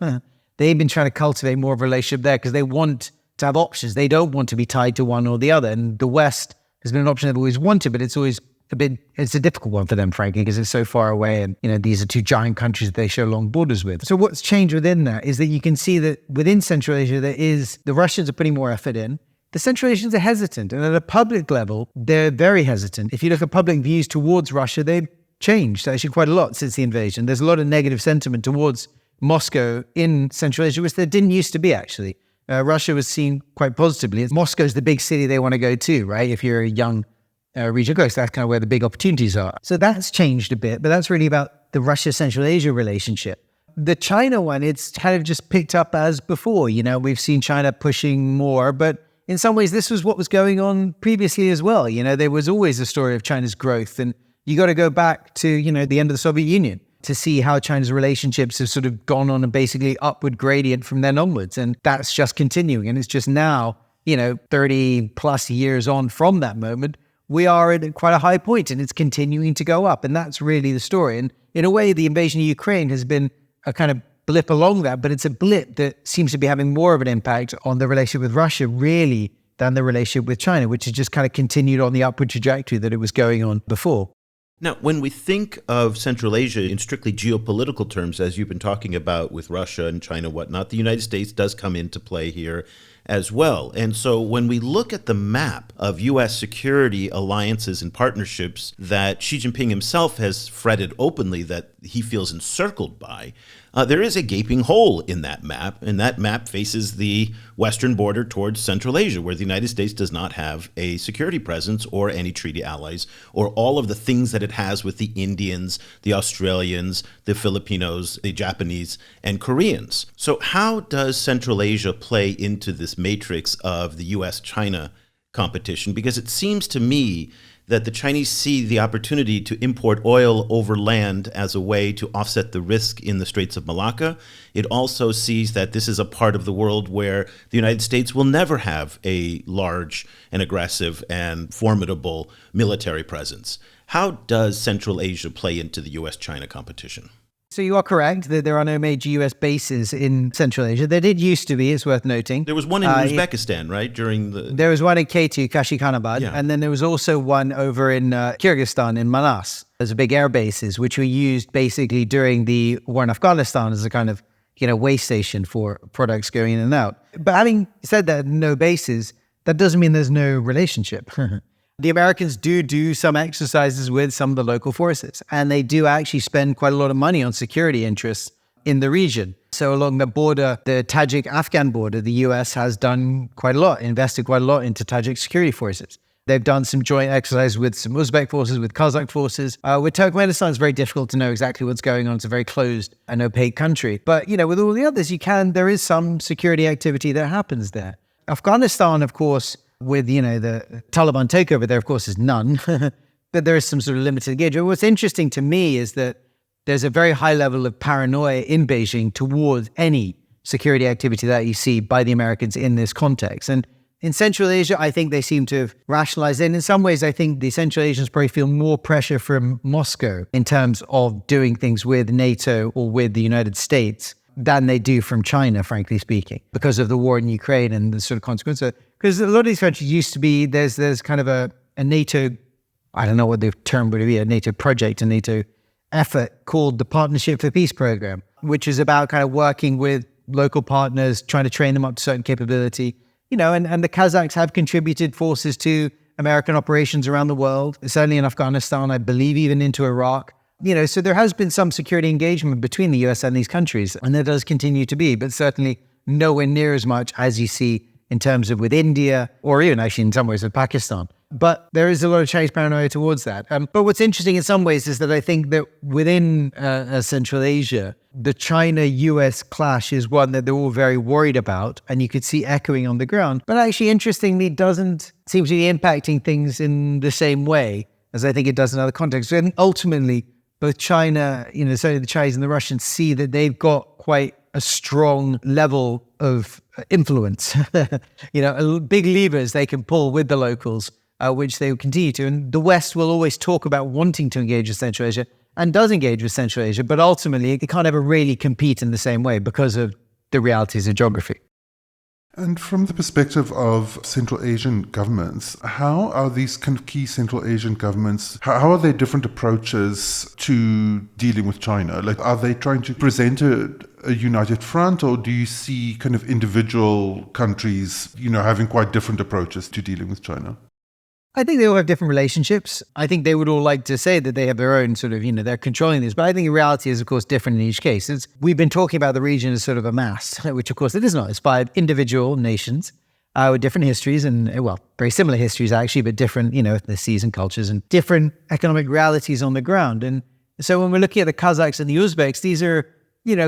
They've been trying to cultivate more of a relationship there because they want to have options. They don't want to be tied to one or the other. And the West has been an option they've always wanted, but it's always it's a difficult one for them, frankly, because it's so far away. And, these are two giant countries that they share long borders with. So what's changed within that is that you can see that within Central Asia, the Russians are putting more effort in. The Central Asians are hesitant. And at a public level, they're very hesitant. If you look at public views towards Russia, they've changed actually quite a lot since the invasion. There's a lot of negative sentiment towards Moscow in Central Asia, which there didn't used to be, actually. Russia was seen quite positively. Moscow's the big city they want to go to, right? If you're a young regional coast, that's kind of where the big opportunities are. So that's changed a bit, but that's really about the Russia-Central Asia relationship. The China one, it's kind of just picked up as before. We've seen China pushing more, but in some ways, this was what was going on previously as well. There was always a story of China's growth, and you got to go back to, the end of the Soviet Union to see how China's relationships have sort of gone on a basically upward gradient from then onwards. And that's just continuing. And it's just now, 30 plus years on from that moment, we are at quite a high point and it's continuing to go up. And that's really the story. And in a way, the invasion of Ukraine has been a kind of blip along that, but it's a blip that seems to be having more of an impact on the relationship with Russia, really, than the relationship with China, which has just kind of continued on the upward trajectory that it was going on before. Now, when we think of Central Asia in strictly geopolitical terms, as you've been talking about with Russia and China, whatnot, the United States does come into play here as well. And so when we look at the map of U.S. security alliances and partnerships that Xi Jinping himself has fretted openly that he feels encircled by, there is a gaping hole in that map, and that map faces the western border towards Central Asia, where the United States does not have a security presence or any treaty allies, or all of the things that it has with the Indians, the Australians, the Filipinos, the Japanese, and Koreans. So how does Central Asia play into this matrix of the U.S.-China competition? Because it seems to me that the Chinese see the opportunity to import oil over land as a way to offset the risk in the Straits of Malacca. It also sees that this is a part of the world where the United States will never have a large and aggressive and formidable military presence. How does Central Asia play into the U.S.-China competition? So you are correct that there are no major U.S. bases in Central Asia. There did used to be, it's worth noting. There was one in Uzbekistan, right? There was one in K2, Kashykanabad, yeah. And then there was also one over in Kyrgyzstan, in Manas. There's a big air bases, which were used basically during the war in Afghanistan as a kind of, way station for products going in and out. But having said that, no bases, that doesn't mean there's no relationship. The Americans do some exercises with some of the local forces, and they do actually spend quite a lot of money on security interests in the region. So along the border, the Tajik-Afghan border, the US has done quite a lot, invested quite a lot into Tajik security forces. They've done some joint exercises with some Uzbek forces, with Kazakh forces. With Turkmenistan, it's very difficult to know exactly what's going on. It's a very closed and opaque country. But, with all the others, there is some security activity that happens there. Afghanistan, of course, with, the Taliban takeover there, of course, is none, but there is some sort of limited engagement. What's interesting to me is that there's a very high level of paranoia in Beijing towards any security activity that you see by the Americans in this context. And in Central Asia, I think they seem to have rationalized it. And in some ways, I think the Central Asians probably feel more pressure from Moscow in terms of doing things with NATO or with the United States than they do from China, frankly speaking, because of the war in Ukraine and the sort of consequences. Because a lot of these countries used to be, there's kind of a NATO, I don't know what the term would be, a NATO project, a NATO effort called the Partnership for Peace program, which is about kind of working with local partners, trying to train them up to certain capability. And the Kazakhs have contributed forces to American operations around the world, certainly in Afghanistan, I believe even into Iraq. So there has been some security engagement between the US and these countries, and there does continue to be, but certainly nowhere near as much as you see in terms of with India, or even actually in some ways with Pakistan. But there is a lot of Chinese paranoia towards that. But what's interesting in some ways is that I think that within Central Asia, the China-US clash is one that they're all very worried about, and you could see echoing on the ground. But actually, interestingly, doesn't seem to be impacting things in the same way as I think it does in other contexts. So I think ultimately, both China, certainly the Chinese and the Russians see that they've got quite a strong level of influence, big levers they can pull with the locals, which they will continue to. And the West will always talk about wanting to engage with Central Asia and does engage with Central Asia, but ultimately it can't ever really compete in the same way because of the realities of geography. And from the perspective of Central Asian governments, how are these kind of key Central Asian governments, how are their different approaches to dealing with China? Like, are they trying to present a united front, or do you see kind of individual countries, having quite different approaches to dealing with China? I think they all have different relationships. I think they would all like to say that they have their own sort of, they're controlling this. But I think the reality is, of course, different in each case. We've been talking about the region as sort of a mass, which, of course, it is not. It's 5 individual nations with different histories and, very similar histories, actually, but different, ethnicities and cultures and different economic realities on the ground. And so when we're looking at the Kazakhs and the Uzbeks, these are,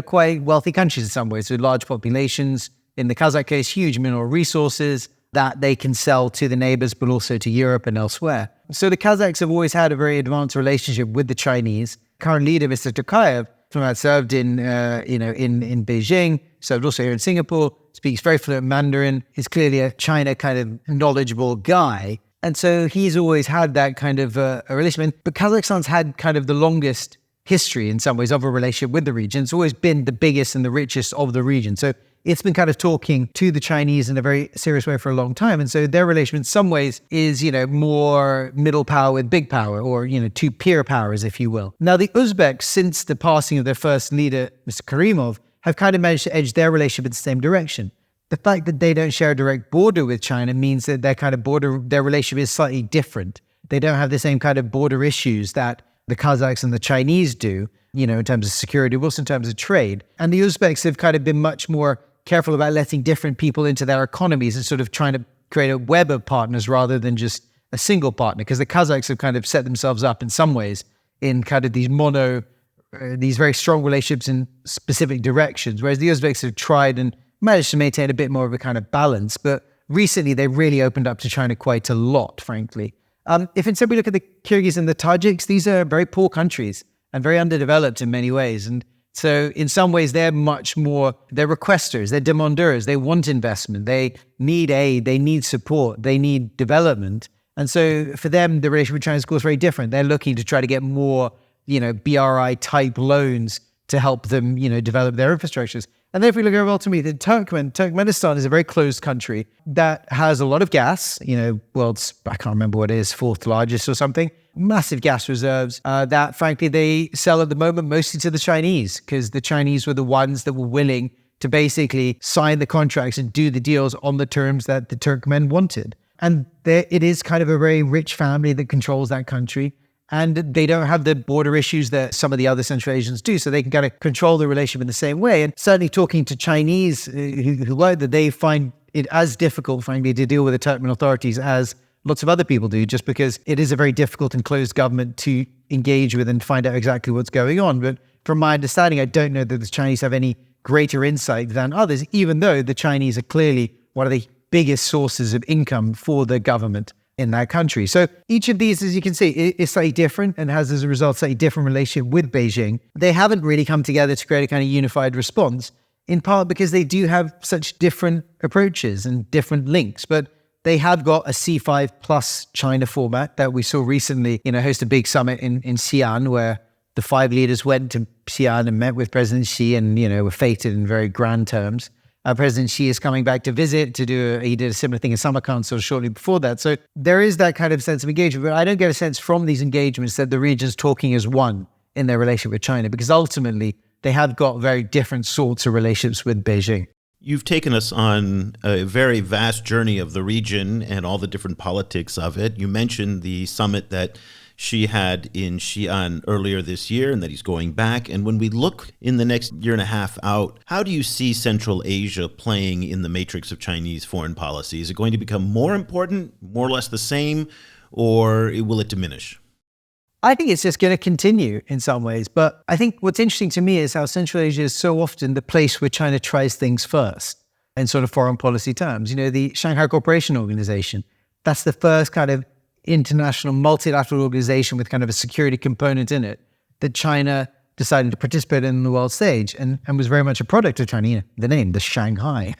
quite wealthy countries in some ways, with large populations. In the Kazakh case, huge mineral resources that they can sell to the neighbors, but also to Europe and elsewhere. So the Kazakhs have always had a very advanced relationship with the Chinese. Current leader, Mr. Tokayev, served in Beijing, served also here in Singapore, speaks very fluent Mandarin, is clearly a China kind of knowledgeable guy. And so he's always had that kind of a relationship. But Kazakhstan's had kind of the longest history in some ways of a relationship with the region. It's always been the biggest and the richest of the region. So it's been kind of talking to the Chinese in a very serious way for a long time. And so their relationship in some ways is, more middle power with big power, or, two peer powers, if you will. Now, the Uzbeks, since the passing of their first leader, Mr. Karimov, have kind of managed to edge their relationship in the same direction. The fact that they don't share a direct border with China means that their relationship is slightly different. They don't have the same kind of border issues that the Kazakhs and the Chinese do, in terms of security, but also in terms of trade. And the Uzbeks have kind of been much more careful about letting different people into their economies and sort of trying to create a web of partners rather than just a single partner, because the Kazakhs have kind of set themselves up in some ways in kind of these very strong relationships in specific directions, whereas the Uzbeks have tried and managed to maintain a bit more of a kind of balance. But recently, they've really opened up to China quite a lot, frankly. If instead we look at the Kyrgyz and the Tajiks, these are very poor countries and very underdeveloped in many ways. And so in some ways, they're requesters, they're demandeurs, they want investment, they need aid, they need support, they need development. And so for them, the relationship with China is, of course, very different. They're looking to try to get more, BRI type loans to help them, develop their infrastructures. And then if we look over ultimately at Turkmenistan is a very closed country that has a lot of gas, world's, I can't remember what it is, 4th largest or something. Massive gas reserves that, frankly, they sell at the moment mostly to the Chinese, because the Chinese were the ones that were willing to basically sign the contracts and do the deals on the terms that the Turkmen wanted. And it is kind of a very rich family that controls that country. And they don't have the border issues that some of the other Central Asians do, so they can kind of control the relationship in the same way. And certainly talking to Chinese who like that, they find it as difficult, frankly, to deal with the Turkmen authorities as lots of other people do, just because it is a very difficult and closed government to engage with and find out exactly what's going on. But from my understanding, I don't know that the Chinese have any greater insight than others, even though the Chinese are clearly one of the biggest sources of income for the government in that country. So each of these, as you can see, is slightly different and has, as a result, slightly different relationship with Beijing. They haven't really come together to create a kind of unified response, in part because they do have such different approaches and different links. But they have got a C5 plus China format that we saw recently, host a big summit in Xi'an, where the 5 leaders went to Xi'an and met with President Xi and, were feted in very grand terms. President Xi is coming back to visit he did a similar thing in Samarkand sort of shortly before that. So there is that kind of sense of engagement, but I don't get a sense from these engagements that the region's talking as one in their relationship with China, because ultimately they have got very different sorts of relationships with Beijing. You've taken us on a very vast journey of the region and all the different politics of it. You mentioned the summit that Xi had in Xi'an earlier this year and that he's going back. And when we look in the next year and a half out, how do you see Central Asia playing in the matrix of Chinese foreign policy? Is it going to become more important, more or less the same, or will it diminish? I think it's just going to continue in some ways. But I think what's interesting to me is how Central Asia is so often the place where China tries things first in sort of foreign policy terms. The Shanghai Cooperation Organization, that's the first kind of international multilateral organization with kind of a security component in it that China decided to participate in the world stage and was very much a product of China. The name, the Shanghai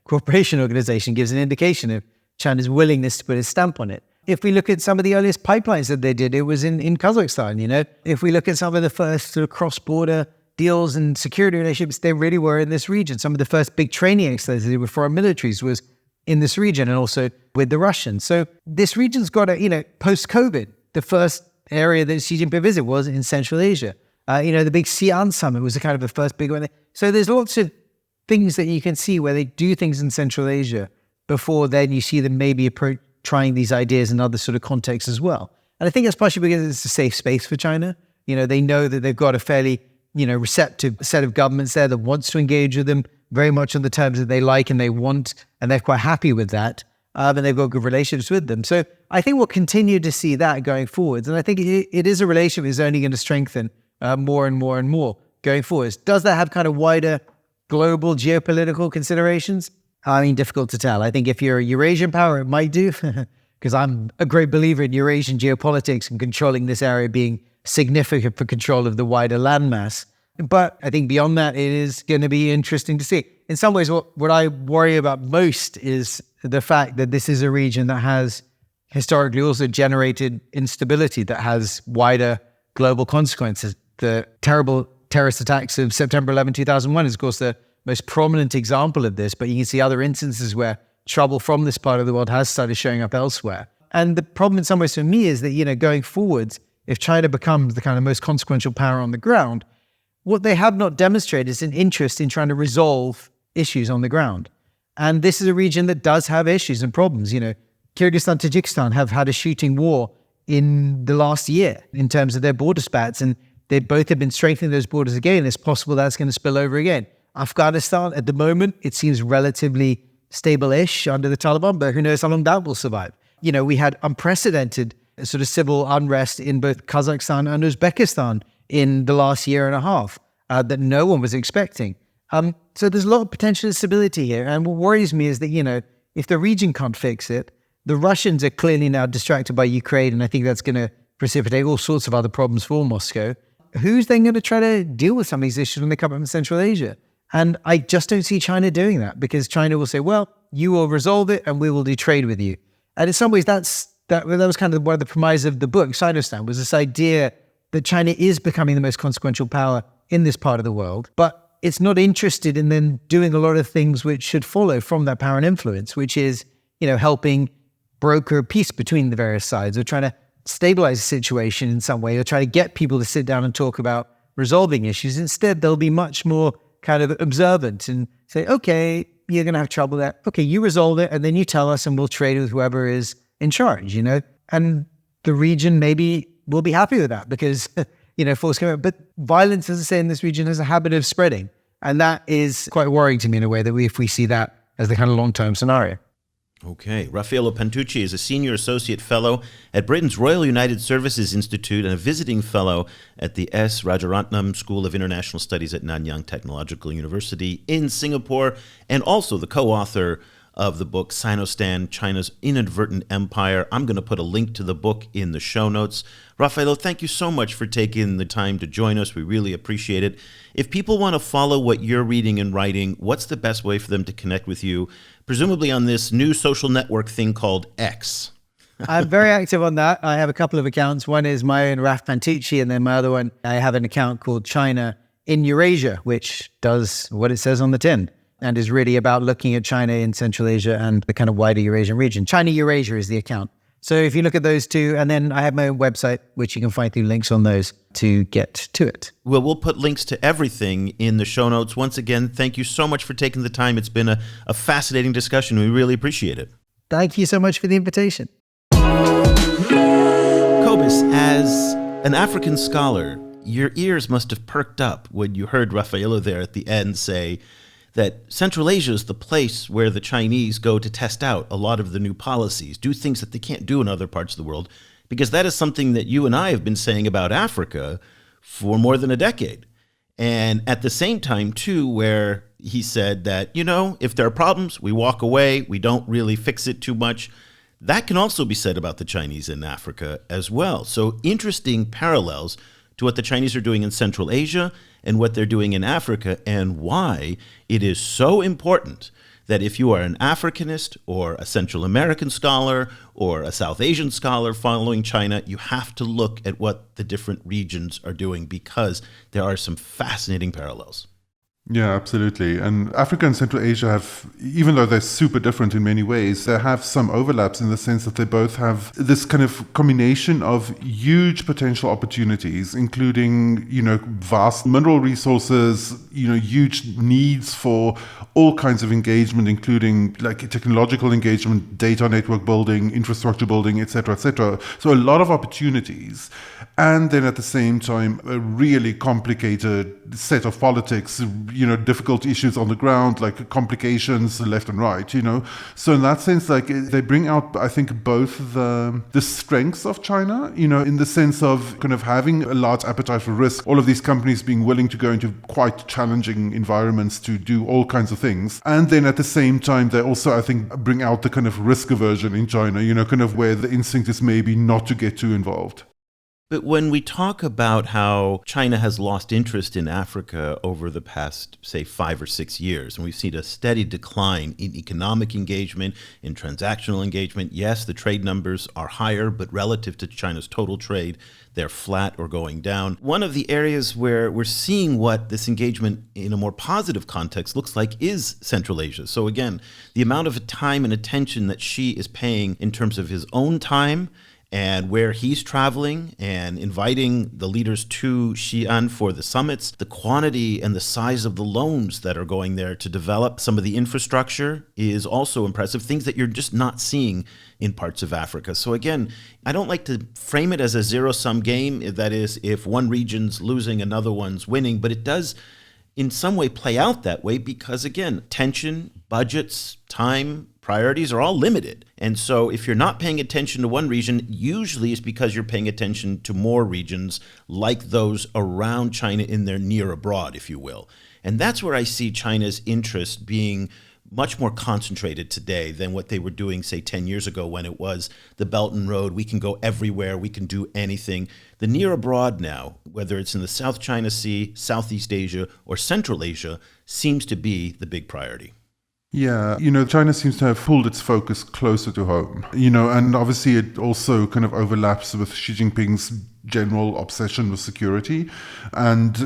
Cooperation Organization, gives an indication of China's willingness to put its stamp on it. If we look at some of the earliest pipelines that they did, it was in Kazakhstan, If we look at some of the first sort of cross-border deals and security relationships, they really were in this region. Some of the first big training exercises they did with foreign militaries was in this region, and also with the Russians. So this region's got post-COVID, the first area that Xi Jinping visited was in Central Asia. The big Xi'an summit was kind of the first big one. So there's lots of things that you can see where they do things in Central Asia before then you see them maybe trying these ideas in other sort of contexts as well. And I think that's partially because it's a safe space for China. They know that they've got a fairly, receptive set of governments there that wants to engage with them very much on the terms that they like and they want, and they're quite happy with that. And they've got good relationships with them. So I think we'll continue to see that going forwards. And I think it is a relationship that's only going to strengthen more and more and more going forwards. Does that have kind of wider global geopolitical considerations? I mean, difficult to tell. I think if you're a Eurasian power, it might do, because I'm a great believer in Eurasian geopolitics and controlling this area being significant for control of the wider landmass. But I think beyond that, it is going to be interesting to see. In some ways, what I worry about most is the fact that this is a region that has historically also generated instability that has wider global consequences. The terrible terrorist attacks of September 11, 2001 is, of course, the most prominent example of this, but you can see other instances where trouble from this part of the world has started showing up elsewhere. And the problem in some ways for me is that, going forwards, if China becomes the kind of most consequential power on the ground, what they have not demonstrated is an interest in trying to resolve issues on the ground. And this is a region that does have issues and problems. Kyrgyzstan, Tajikistan have had a shooting war in the last year in terms of their border spats, and they both have been strengthening those borders again. It's possible that's going to spill over again. Afghanistan, at the moment, it seems relatively stable-ish under the Taliban, but who knows how long that will survive. We had unprecedented sort of civil unrest in both Kazakhstan and Uzbekistan in the last year and a half that no one was expecting. So there's a lot of potential instability here. And what worries me is that, if the region can't fix it, the Russians are clearly now distracted by Ukraine, and I think that's going to precipitate all sorts of other problems for Moscow. Who's then going to try to deal with some of these issues when they come up in Central Asia? And I just don't see China doing that, because China will say, well, you will resolve it and we will do trade with you. And in some ways, that was kind of one of the premises of the book, Sinostan, was this idea that China is becoming the most consequential power in this part of the world, but it's not interested in then doing a lot of things which should follow from that power and influence, which is, helping broker peace between the various sides, or trying to stabilize the situation in some way, or try to get people to sit down and talk about resolving issues. Instead, they'll be much more kind of observant and say, okay, you're going to have trouble there. Okay, you resolve it, and then you tell us, and we'll trade with whoever is in charge, And the region maybe will be happy with that because, force come out. But violence, as I say, in this region has a habit of spreading. And that is quite worrying to me in a way that if we see that as the kind of long-term scenario. Okay. Raffaello Pantucci is a senior associate fellow at Britain's Royal United Services Institute and a visiting fellow at the S. Rajaratnam School of International Studies at Nanyang Technological University in Singapore, and also the co-author of the book Sinostan, China's Inadvertent Empire. I'm going to put a link to the book in the show notes. Raffaello, thank you so much for taking the time to join us. We really appreciate it. If people want to follow what you're reading and writing, what's the best way for them to connect with you, presumably on this new social network thing called X? I'm very active on that. I have a couple of accounts. One is my own Raf Pantucci, and then my other one, I have an account called China in Eurasia, which does what it says on the tin, and is really about looking at China in Central Asia and the kind of wider Eurasian region. China Eurasia is the account. So if you look at those two, and then I have my own website, which you can find through links on those to get to it. Well, we'll put links to everything in the show notes. Once again, thank you so much for taking the time. It's been a fascinating discussion. We really appreciate it. Thank you so much for the invitation. Cobus, as an African scholar, your ears must have perked up when you heard Raffaello there at the end say that Central Asia is the place where the Chinese go to test out a lot of the new policies, do things that they can't do in other parts of the world, because that is something that you and I have been saying about Africa for more than a decade. And at the same time, too, where he said that, if there are problems, we walk away, we don't really fix it too much. That can also be said about the Chinese in Africa as well. So interesting parallels to what the Chinese are doing in Central Asia and what they're doing in Africa, and why it is so important that if you are an Africanist or a Central American scholar or a South Asian scholar following China, you have to look at what the different regions are doing because there are some fascinating parallels. Yeah, absolutely. And Africa and Central Asia have, even though they're super different in many ways, they have some overlaps in the sense that they both have this kind of combination of huge potential opportunities, including, vast mineral resources, huge needs for all kinds of engagement, including like technological engagement, data network building, infrastructure building, et cetera, et cetera. So a lot of opportunities. And then at the same time, a really complicated set of politics, difficult issues on the ground, like complications left and right, So in that sense, like they bring out, I think, both the strengths of China, in the sense of kind of having a large appetite for risk, all of these companies being willing to go into quite challenging environments to do all kinds of things. And then at the same time, they also, I think, bring out the kind of risk aversion in China, kind of where the instinct is maybe not to get too involved. But when we talk about how China has lost interest in Africa over the past, say, 5 or 6 years, and we've seen a steady decline in economic engagement, in transactional engagement, yes, the trade numbers are higher, but relative to China's total trade, they're flat or going down. One of the areas where we're seeing what this engagement in a more positive context looks like is Central Asia. So again, the amount of time and attention that Xi is paying in terms of his own time and where he's traveling and inviting the leaders to Xi'an for the summits, the quantity and the size of the loans that are going there to develop some of the infrastructure is also impressive, things that you're just not seeing in parts of Africa. So again, I don't like to frame it as a zero-sum game, that is, if one region's losing, another one's winning, but it does in some way play out that way because, again, tension, budgets, time, priorities are all limited. And so if you're not paying attention to one region, usually it's because you're paying attention to more regions like those around China in their near abroad, if you will. And that's where I see China's interest being much more concentrated today than what they were doing, say, 10 years ago when it was the Belt and Road. We can go everywhere. We can do anything. The near abroad now, whether it's in the South China Sea, Southeast Asia, or Central Asia, seems to be the big priority. Yeah, China seems to have pulled its focus closer to home, and obviously it also kind of overlaps with Xi Jinping's general obsession with security and,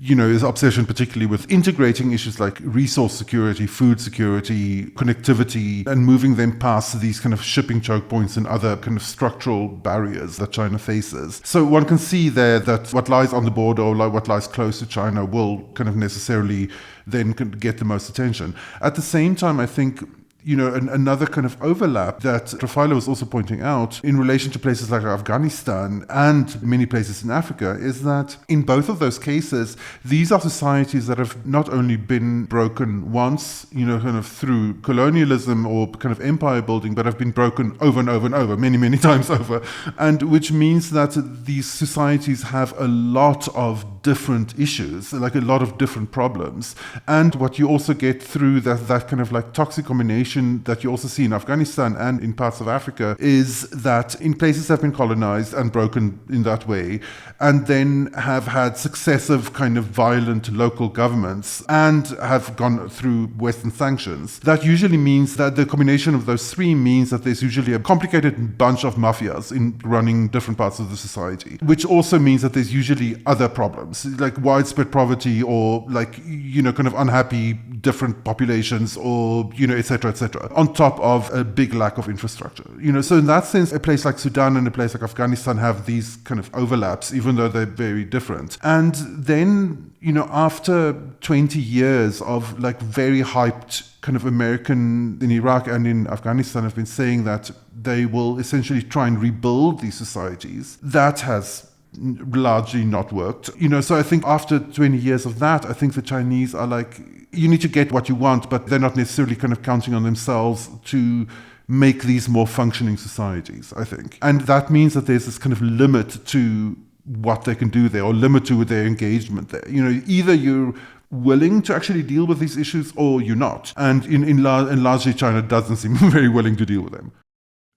his obsession particularly with integrating issues like resource security, food security, connectivity, and moving them past these kind of shipping choke points and other kind of structural barriers that China faces. So one can see there that what lies on the border or like what lies close to China will kind of necessarily then get the most attention. At the same time, I think another kind of overlap that Raffaello was also pointing out in relation to places like Afghanistan and many places in Africa is that in both of those cases, these are societies that have not only been broken once, kind of through colonialism or kind of empire building, but have been broken over and over and over, many, many times over. And which means that these societies have a lot of different issues, like a lot of different problems. And what you also get through that kind of like toxic combination that you also see in Afghanistan and in parts of Africa is that in places that have been colonized and broken in that way, and then have had successive kind of violent local governments and have gone through Western sanctions, that usually means that the combination of those three means that there's usually a complicated bunch of mafias in running different parts of the society, which also means that there's usually other problems, like widespread poverty or like, kind of unhappy different populations or, et cetera, on top of a big lack of infrastructure. So in that sense, a place like Sudan and a place like Afghanistan have these kind of overlaps, even though they're very different. And then, after 20 years of like very hyped kind of American in Iraq and in Afghanistan have been saying that they will essentially try and rebuild these societies, that has largely not worked. So I think after 20 years of that, I think the Chinese are like, you need to get what you want, but they're not necessarily kind of counting on themselves to make these more functioning societies, I think. And that means that there's this kind of limit to what they can do there or limit to their engagement there. Either you're willing to actually deal with these issues or you're not. And largely China doesn't seem very willing to deal with them.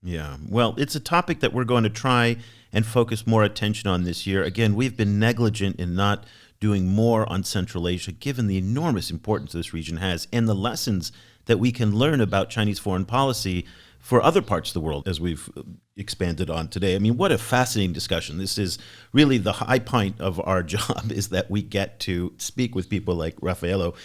Yeah, well, it's a topic that we're going to try and focus more attention on this year. Again, we've been negligent in not doing more on Central Asia, given the enormous importance this region has and the lessons that we can learn about Chinese foreign policy for other parts of the world, as we've expanded on today. I mean, what a fascinating discussion. This is really the high point of our job, is that we get to speak with people like Raffaello.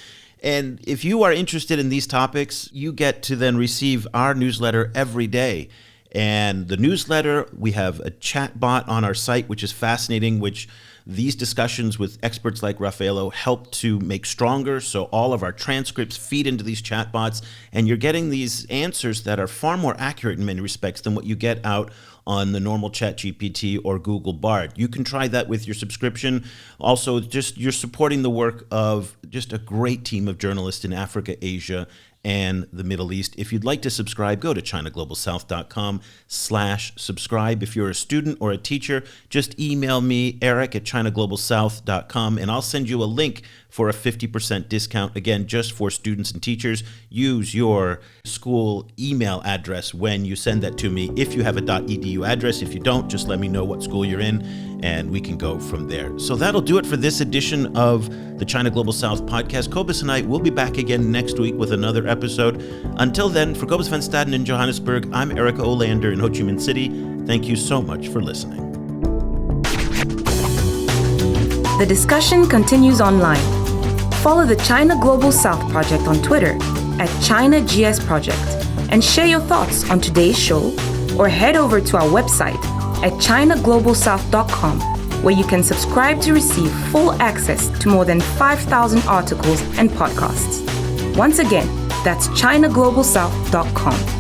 And if you are interested in these topics, you get to then receive our newsletter every day. And the newsletter, we have a chat bot on our site, which is fascinating, which these discussions with experts like Raffaello help to make stronger. So all of our transcripts feed into these chatbots, and you're getting these answers that are far more accurate in many respects than what you get out on the normal ChatGPT or Google Bard. You can try that with your subscription. Also, just you're supporting the work of just a great team of journalists in Africa, Asia, and the Middle East. If you'd like to subscribe, go to ChinaGlobalSouth.com/subscribe. If you're a student or a teacher, just email me, eric@ChinaGlobalSouth.com, and I'll send you a link for a 50% discount, again, just for students and teachers. Use your school email address when you send that to me. If you have a .edu address, if you don't, just let me know what school you're in, and we can go from there. So that'll do it for this edition of the China Global South podcast. Cobus and I will be back again next week with another episode. Until then, for Cobus van Staden in Johannesburg, I'm Erica Olander in Ho Chi Minh City. Thank you so much for listening. The discussion continues online. Follow the China Global South Project on Twitter @ChinaGSProject and share your thoughts on today's show, or head over to our website at ChinaGlobalSouth.com, where you can subscribe to receive full access to more than 5,000 articles and podcasts. Once again, that's ChinaGlobalSouth.com.